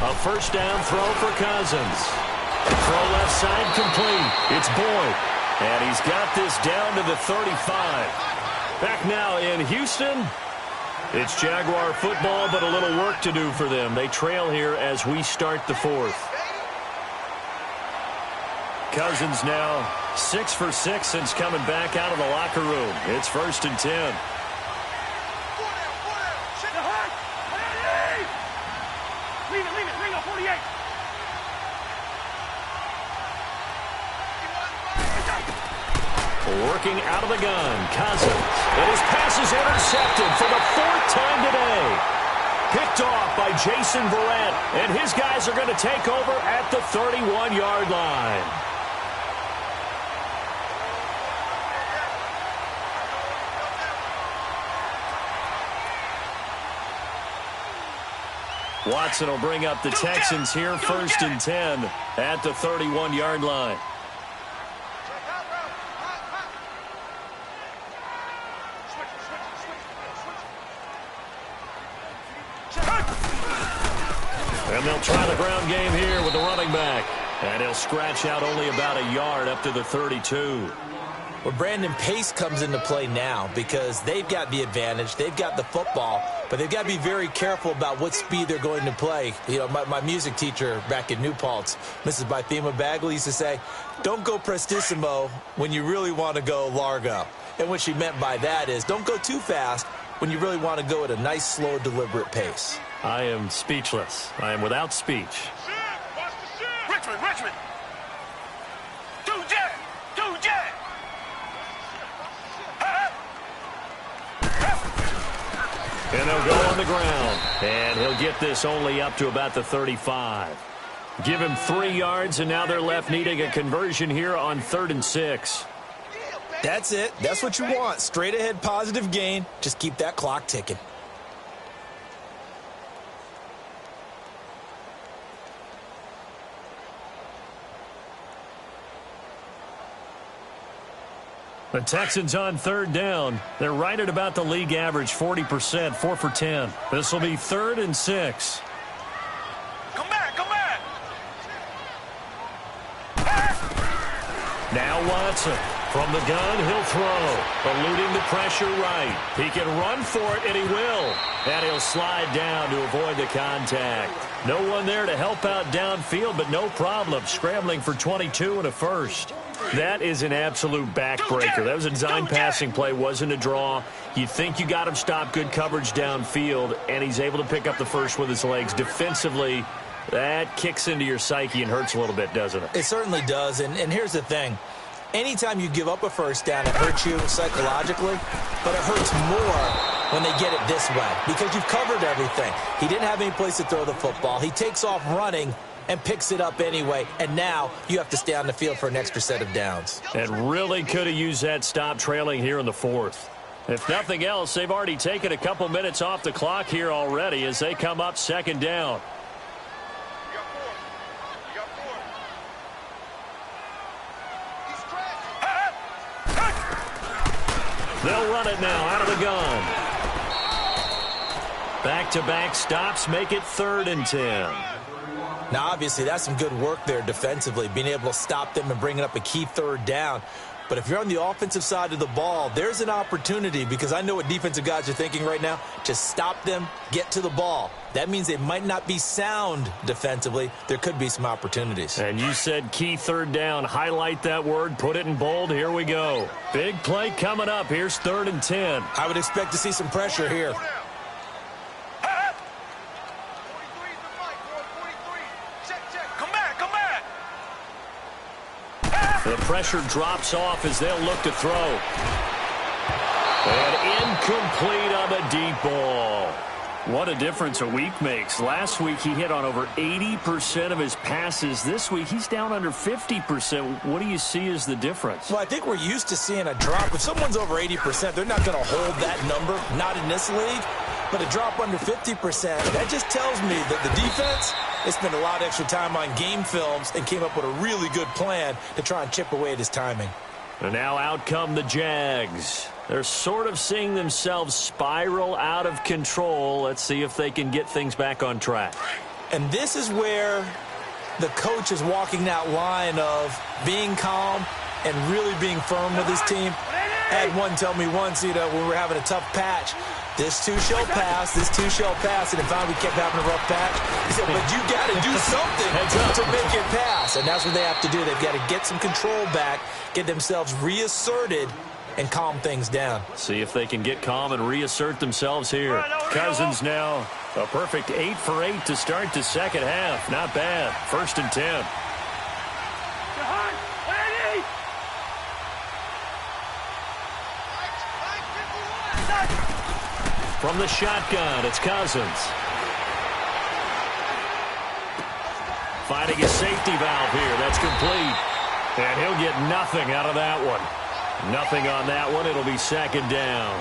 A first down throw for Cousins. Throw left side complete. It's Boyd. And he's got this down to the 35. Back now in Houston. It's Jaguar football, but a little work to do for them. They trail here as we start the 4th. Cousins now 6 for 6 since coming back out of the locker room. It's 1st and 10. Working out of the gun, Cousins. And his pass is intercepted for the 4th time today. Picked off by Jason Verrett. And his guys are going to take over at the 31-yard line. Watson will bring up the Texans here, 1st and 10 at the 31-yard line. And they'll try the ground game here with the running back. And he'll scratch out only about a yard up to the 32. Well, Brandon, pace comes into play now because they've got the advantage. They've got the football, but they've got to be very careful about what speed they're going to play. You know, my music teacher back in New Paltz, Mrs. Bythema Bagley, used to say, don't go prestissimo when you really want to go largo. And what she meant by that is don't go too fast when you really want to go at a nice, slow, deliberate pace. I am speechless. I am without speech. Richmond. 2 jet. And they'll go on the ground. And he'll get this only up to about the 35. Give him 3 yards, and now they're left needing a conversion here on 3rd and 6. That's it. That's what you want. Straight ahead, positive gain. Just keep that clock ticking. The Texans on 3rd down. They're right at about the league average, 40%, 4 for 10. This will be 3rd and 6. Come back. Now Watson. From the gun, he'll throw. Eluding the pressure right. He can run for it, and he will. And he'll slide down to avoid the contact. No one there to help out downfield, but no problem. Scrambling for 22 and a first. That is an absolute backbreaker. That was a design passing play, wasn't a draw. You think you got him stopped, good coverage downfield, and he's able to pick up the first with his legs. Defensively, that kicks into your psyche and hurts a little bit, doesn't it? It certainly does, and here's the thing. Anytime you give up a first down, it hurts you psychologically, but it hurts more when they get it this way because you've covered everything. He didn't have any place to throw the football. He takes off running and picks it up anyway, and now you have to stay on the field for an extra set of downs. And really could have used that stop trailing here in the 4th. If nothing else, they've already taken a couple minutes off the clock here already as they come up 2nd down. They'll run it now out of the gun. Back-to-back stops make it 3rd and 10. Now, obviously, that's some good work there defensively, being able to stop them and bringing up a key 3rd down. But if you're on the offensive side of the ball, there's an opportunity, because I know what defensive guys are thinking right now. Just stop them, get to the ball. That means they might not be sound defensively. There could be some opportunities. And you said key third down. Highlight that word. Put it in bold. Here we go. Big play coming up. Here's 3rd and 10. I would expect to see some pressure here. The pressure drops off as they'll look to throw. And incomplete on the deep ball. What a difference a week makes. Last week he hit on over 80% of his passes. This week he's down under 50%. What do you see as the difference? Well, I think we're used to seeing a drop. If someone's over 80%, they're not going to hold that number, not in this league. But a drop under 50%, that just tells me that the defense, they spent a lot of extra time on game films and came up with a really good plan to try and chip away at his timing. And now out come the Jags. They're sort of seeing themselves spiral out of control. Let's see if they can get things back on track. And this is where the coach is walking that line of being calm and really being firm with his team. I had one tell me once, when we're having a tough patch, this too shall pass, this too shall pass. And if we kept having a rough patch, he said, but you got to do something to make it pass. And that's what they have to do. They've got to get some control back, get themselves reasserted, and calm things down. See if they can get calm and reassert themselves here. Cousins now a perfect 8 for 8 to start the second half. Not bad. 1st and 10. From the shotgun, it's Cousins. Finding a safety valve here. That's complete. And he'll get nothing out of that one. Nothing on that one. It'll be 2nd down.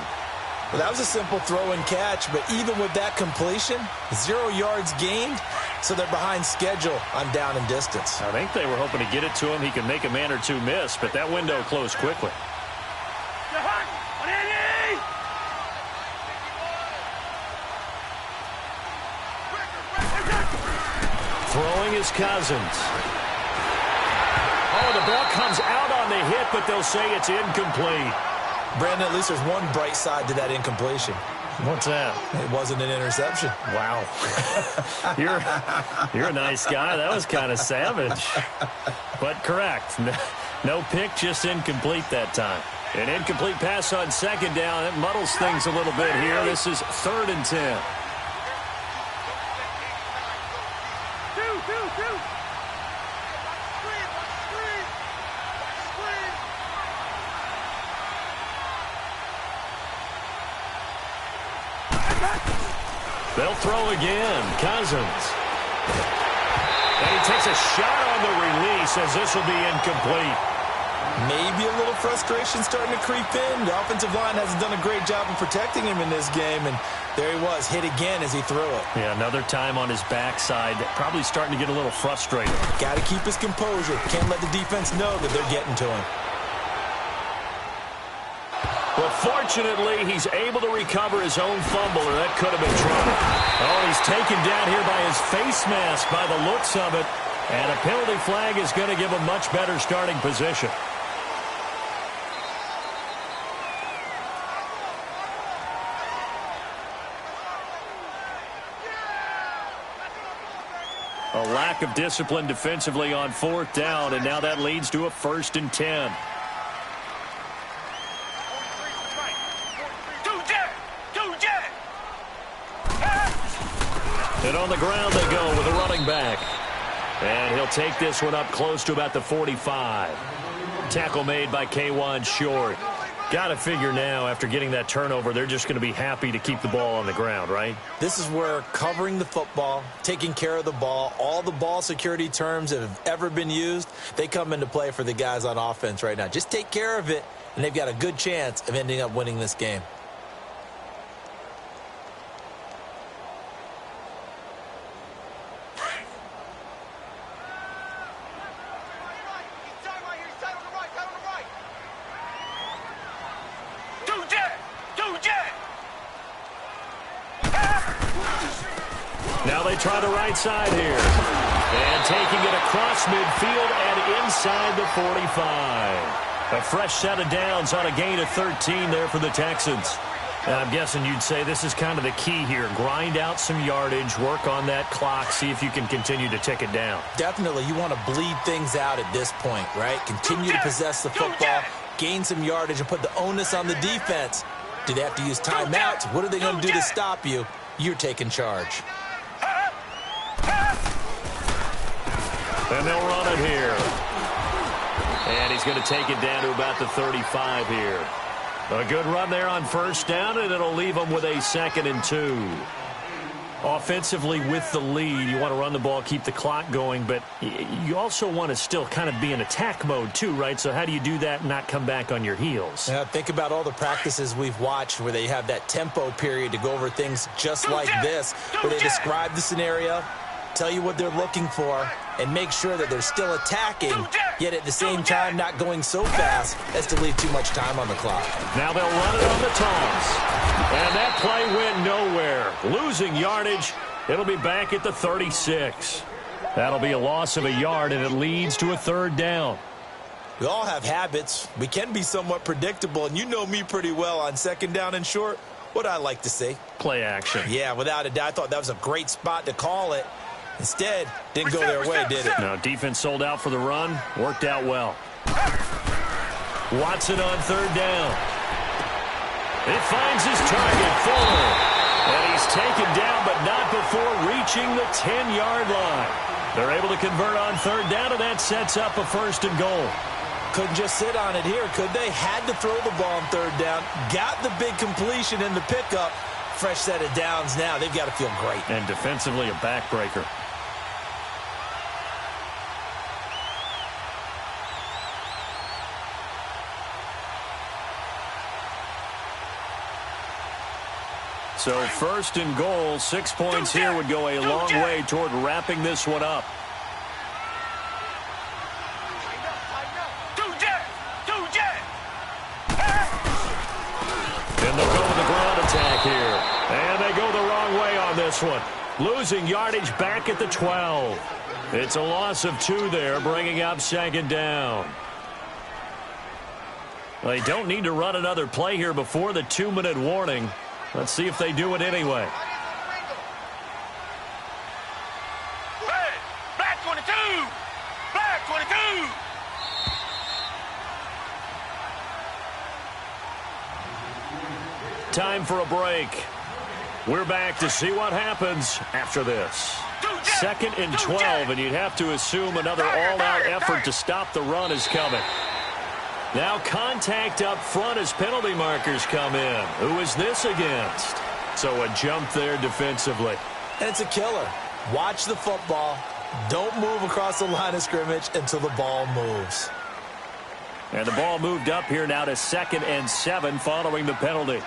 Well, that was a simple throw and catch, but even with that completion, 0 yards gained, so they're behind schedule on down and distance. I think they were hoping to get it to him. He could make a man or two miss, but that window closed quickly. Throwing is Cousins. Oh, the ball comes out on the hit, but they'll say it's incomplete. Brandon, at least there's one bright side to that incompletion. What's that? It wasn't an interception. Wow. You're a nice guy. That was kind of savage. But correct. No pick, just incomplete that time. An incomplete pass on 2nd down. That muddles things a little bit here. This is 3rd and 10. They'll throw again. Cousins. And he takes a shot on the release as this will be incomplete. Maybe a little frustration starting to creep in. The offensive line hasn't done a great job of protecting him in this game, and there he was, hit again as he threw it. Yeah, another time on his backside. Probably starting to get a little frustrated. Got to keep his composure. Can't let the defense know that they're getting to him. But fortunately, he's able to recover his own fumble, or that could have been trouble. Oh, he's taken down here by his face mask by the looks of it. And a penalty flag is going to give him much better starting position. A lack of discipline defensively on 4th down, and now that leads to a 1st and 10. And on the ground they go with a running back. And he'll take this one up close to about the 45. Tackle made by K1 Short. Got to figure now, after getting that turnover, they're just going to be happy to keep the ball on the ground, right? This is where covering the football, taking care of the ball, all the ball security terms that have ever been used, they come into play for the guys on offense right now. Just take care of it, and they've got a good chance of ending up winning this game. Now they try the right side here. And taking it across midfield and inside the 45. A fresh set of downs on a gain of 13 there for the Texans. And I'm guessing you'd say this is kind of the key here. Grind out some yardage, work on that clock, see if you can continue to tick it down. Definitely, you want to bleed things out at this point, right? Continue to possess the football, gain some yardage, and put the onus on the defense. Do they have to use timeouts? What are they going to do to stop you? You're taking charge. And they'll run it here. And he's going to take it down to about the 35 here. A good run there on first down, and it'll leave them with a 2nd and 2. Offensively with the lead, you want to run the ball, keep the clock going, but you also want to still kind of be in attack mode too, right? So how do you do that and not come back on your heels? Yeah, think about all the practices we've watched where they have that tempo period to go over things just like this, where they describe the scenario, tell you what they're looking for, and make sure that they're still attacking, yet at the same time not going so fast as to leave too much time on the clock. Now they'll run it on the toss. And that play went nowhere. Losing yardage. It'll be back at the 36. That'll be a loss of a yard, and it leads to a 3rd down. We all have habits. We can be somewhat predictable, and you know me pretty well on 2nd down and short. What I like to see? Play action. Yeah, without a doubt. I thought that was a great spot to call it. Instead, didn't go their way, did it? No, defense sold out for the run. Worked out well. Watson on 3rd down. It finds his target, Fuller. And he's taken down, but not before reaching the 10-yard line. They're able to convert on 3rd down, and that sets up a 1st and goal. Couldn't just sit on it here, could they? Had to throw the ball on 3rd down. Got the big completion in the pickup. Fresh set of downs now. They've got to feel great. And defensively, a backbreaker. So 1st and goal, 6 points here would go a long way toward wrapping this one up. And they'll go with the ground attack here. And they go the wrong way on this one. Losing yardage back at the 12. It's a loss of 2 there, bringing up 2nd down. They don't need to run another play here before the 2-minute warning. Let's see if they do it anyway. Black 22! Black 22! Time for a break. We're back to see what happens after this. 2nd and 12, and you'd have to assume another all-out effort to stop the run is coming. Now contact up front as penalty markers come in. Who is this against? So a jump there defensively. And it's a killer. Watch the football. Don't move across the line of scrimmage until the ball moves. And the ball moved up here now to 2nd and 7 following the penalty.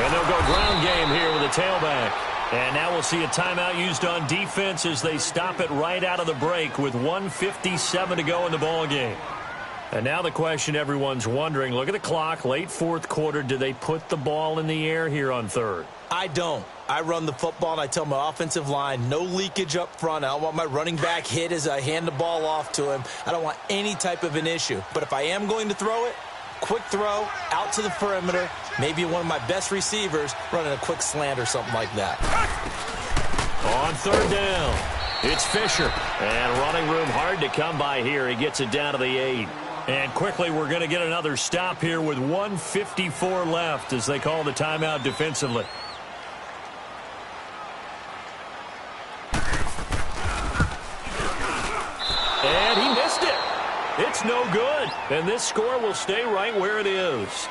And they'll go ground game here with a tailback. And now we'll see a timeout used on defense as they stop it right out of the break with 1:57 to go in the ball game. And now the question everyone's wondering, look at the clock, late 4th quarter, do they put the ball in the air here on 3rd? I don't. I run the football, and I tell my offensive line, no leakage up front. I don't want my running back hit as I hand the ball off to him. I don't want any type of an issue. But if I am going to throw it, quick throw, out to the perimeter, maybe one of my best receivers running a quick slant or something like that. On 3rd down, it's Fisher. And running room hard to come by here. He gets it down to the 8. And quickly, we're going to get another stop here with 1:54 left as they call the timeout defensively. And he missed it. It's no good. And this score will stay right where it is.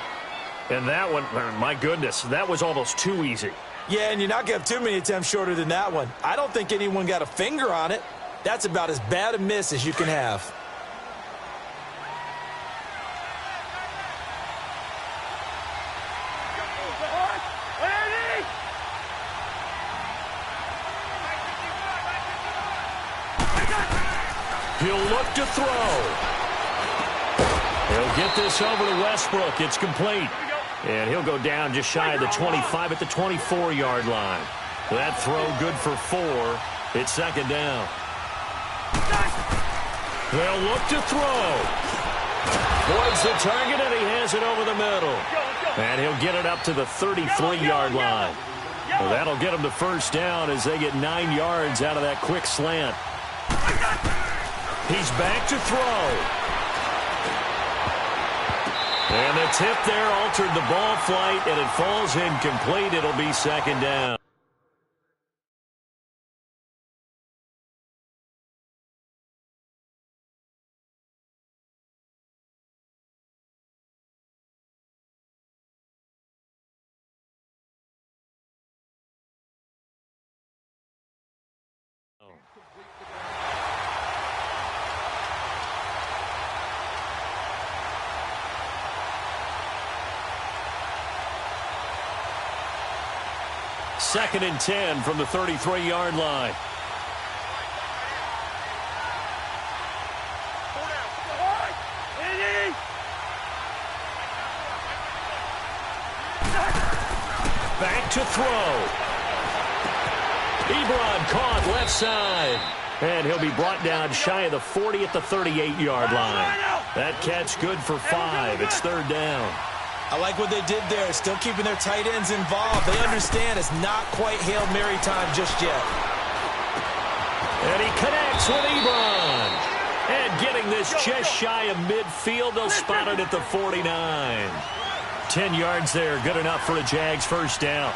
And that one, my goodness, that was almost too easy. Yeah, and you're not going to have too many attempts shorter than that one. I don't think anyone got a finger on it. That's about as bad a miss as you can have. He'll look to throw. He'll get this over to Westbrook. It's complete. And he'll go down just shy of the 25 at the 24-yard line. That throw good for 4. It's second down. They'll look to throw. Voids the target, and he has it over the middle. And he'll get it up to the 33-yard line. Well, that'll get him to first down as they get 9 yards out of that quick slant. He's back to throw. And the tip there altered the ball flight, and it falls incomplete. It'll be second down. Second and 10 from the 33-yard line. Back to throw. Ebron caught left side. And he'll be brought down shy of the 40 at the 38-yard line. That catch good for 5. It's third down. I like what they did there, still keeping their tight ends involved. They understand it's not quite Hail Mary time just yet. And he connects with Ebron. And getting this just shy of midfield, they'll spot it at the 49. 10 yards there, good enough for a Jags first down.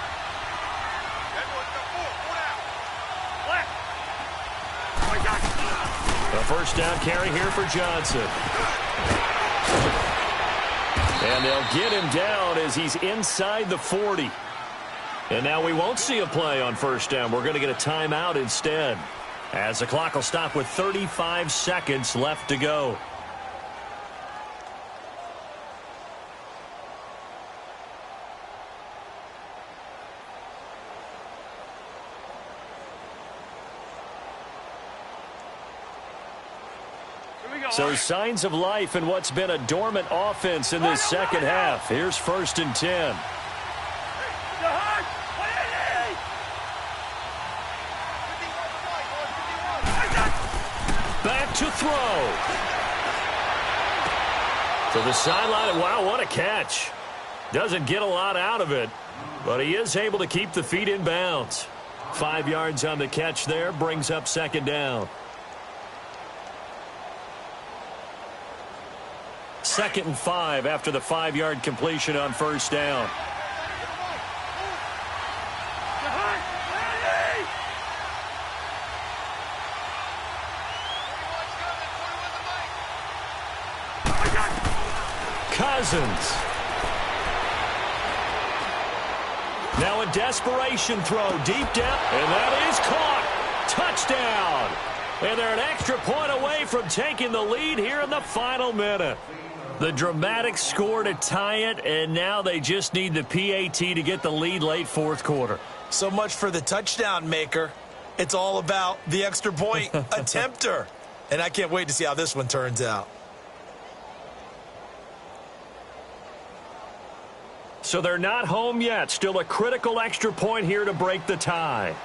A first down carry here for Johnson. And they'll get him down as he's inside the 40. And now we won't see a play on first down. We're going to get a timeout instead, as the clock will stop with 35 seconds left to go. So signs of life in what's been a dormant offense in this second half. Here's first and 10. Back to throw. To the sideline. Wow, what a catch. Doesn't get a lot out of it, but he is able to keep the feet in bounds. 5 yards on the catch there, brings up second down. Second and 5 after the 5-yard completion on first down. Cousins. Now a desperation throw deep down, and that is caught. Touchdown. And they're an extra point away from taking the lead here in the final minute. The dramatic score to tie it, and now they just need the PAT to get the lead late fourth quarter. So much for the touchdown maker. It's all about the extra point attempter. And I can't wait to see how this one turns out. So they're not home yet. Still a critical extra point here to break the tie.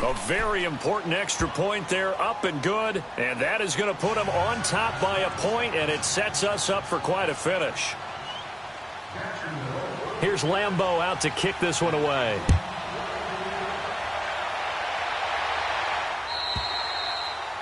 A very important extra point there, up and good. And that is going to put them on top by a point, and it sets us up for quite a finish. Here's Lambeau out to kick this one away.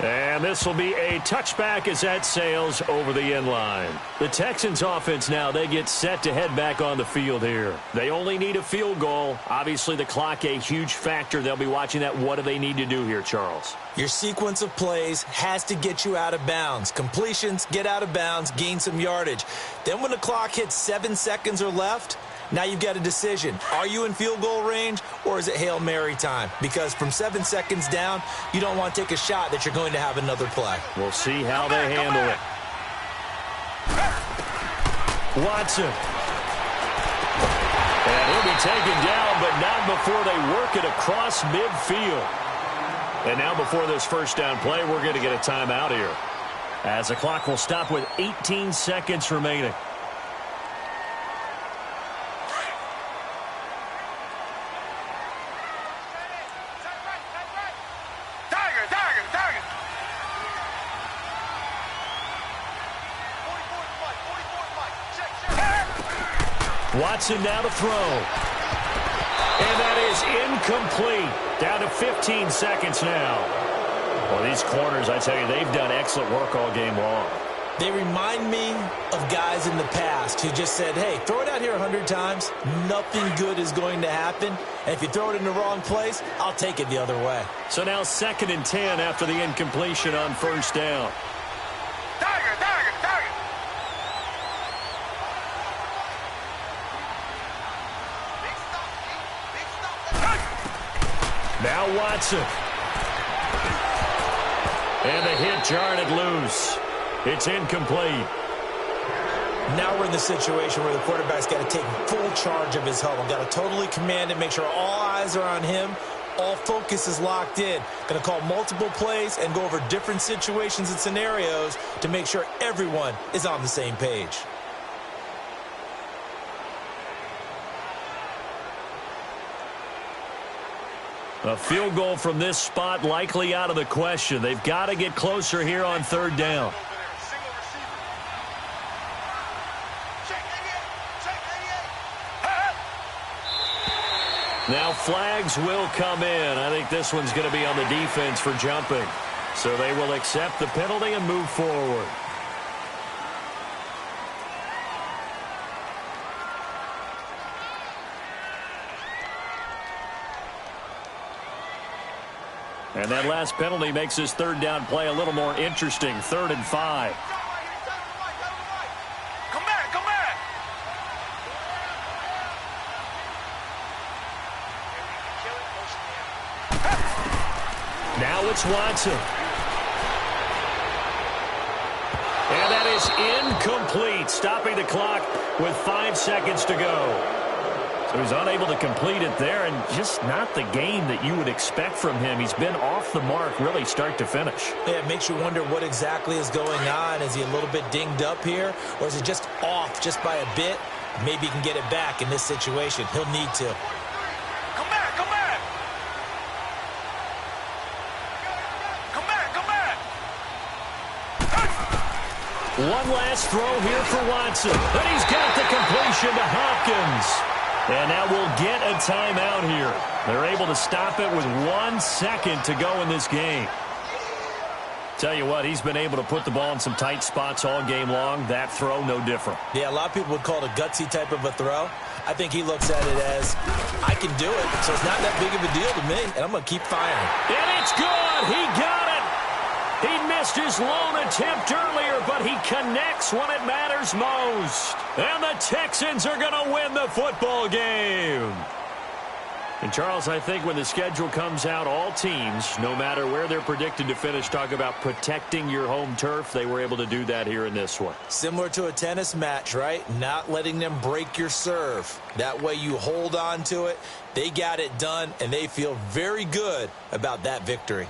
And this will be a touchback as that sails over the end line. The Texans offense now, they get set to head back on the field here. They only need a field goal. Obviously, the clock a huge factor. They'll be watching that. What do they need to do here, Charles? Your sequence of plays has to get you out of bounds. Completions, get out of bounds, gain some yardage. Then when the clock hits 7 seconds or left, now you've got a decision. Are you in field goal range, or is it Hail Mary time? Because from 7 seconds down, you don't want to take a shot that you're going to have another play. We'll see how they handle it. Watson. And he'll be taken down, but not before they work it across midfield. And now before this first down play, we're going to get a timeout here. as the clock will stop with 18 seconds remaining. Watson now to throw. And that is incomplete. Down to 15 seconds now. Well, these corners, I tell you, they've done excellent work all game long. They remind me of guys in the past who just said, hey, throw it out here 100 times. Nothing good is going to happen. And if you throw it in the wrong place, I'll take it the other way. So now 2nd and 10 after the incompletion on first down. Now Watson. And the hit jarred it loose. It's incomplete. Now we're in the situation where the quarterback's got to take full charge of his huddle. Got to totally command it, make sure all eyes are on him. All focus is locked in. Going to call multiple plays and go over different situations and scenarios to make sure everyone is on the same page. A field goal from this spot likely out of the question. They've got to get closer here on 3rd down. Now flags will come in. I think this one's going to be on the defense for jumping. So they will accept the penalty and move forward. And that last penalty makes his 3rd down play a little more interesting. 3rd and 5. Come back, come back. Now it's Watson. And that is incomplete, stopping the clock with 5 seconds to go. So he's unable to complete it there, and just not the game that you would expect from him. He's been off the mark really start to finish. Yeah, it makes you wonder what exactly is going on. Is he a little bit dinged up here, or is it just off just by a bit? Maybe he can get it back in this situation. He'll need to. Come back, come back. Come back, come back. One last throw here for Watson. And he's got the completion to Hopkins. And now we'll get a timeout here. They're able to stop it with 1 second to go in this game. Tell you what, he's been able to put the ball in some tight spots all game long. That throw, no different. Yeah, a lot of people would call it a gutsy type of a throw. I think he looks at it as, I can do it, so it's not that big of a deal to me, and I'm going to keep firing. And it's good. He got it. He missed his lone attempt earlier, but he connects when it matters most. And the Texans are going to win the football game. And, Charles, I think when the schedule comes out, all teams, no matter where they're predicted to finish, talk about protecting your home turf. They were able to do that here in this one. Similar to a tennis match, right? Not letting them break your serve. That way you hold on to it. They got it done, and they feel very good about that victory.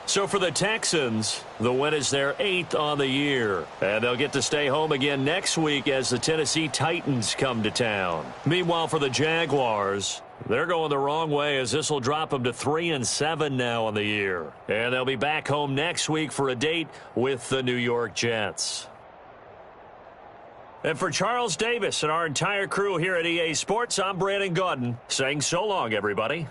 So for the Texans, the win is their 8th on the year. And they'll get to stay home again next week as the Tennessee Titans come to town. Meanwhile, for the Jaguars, they're going the wrong way as this will drop them to 3-7 now on the year. And they'll be back home next week for a date with the New York Jets. And for Charles Davis and our entire crew here at EA Sports, I'm Brandon Gaudin saying so long, everybody.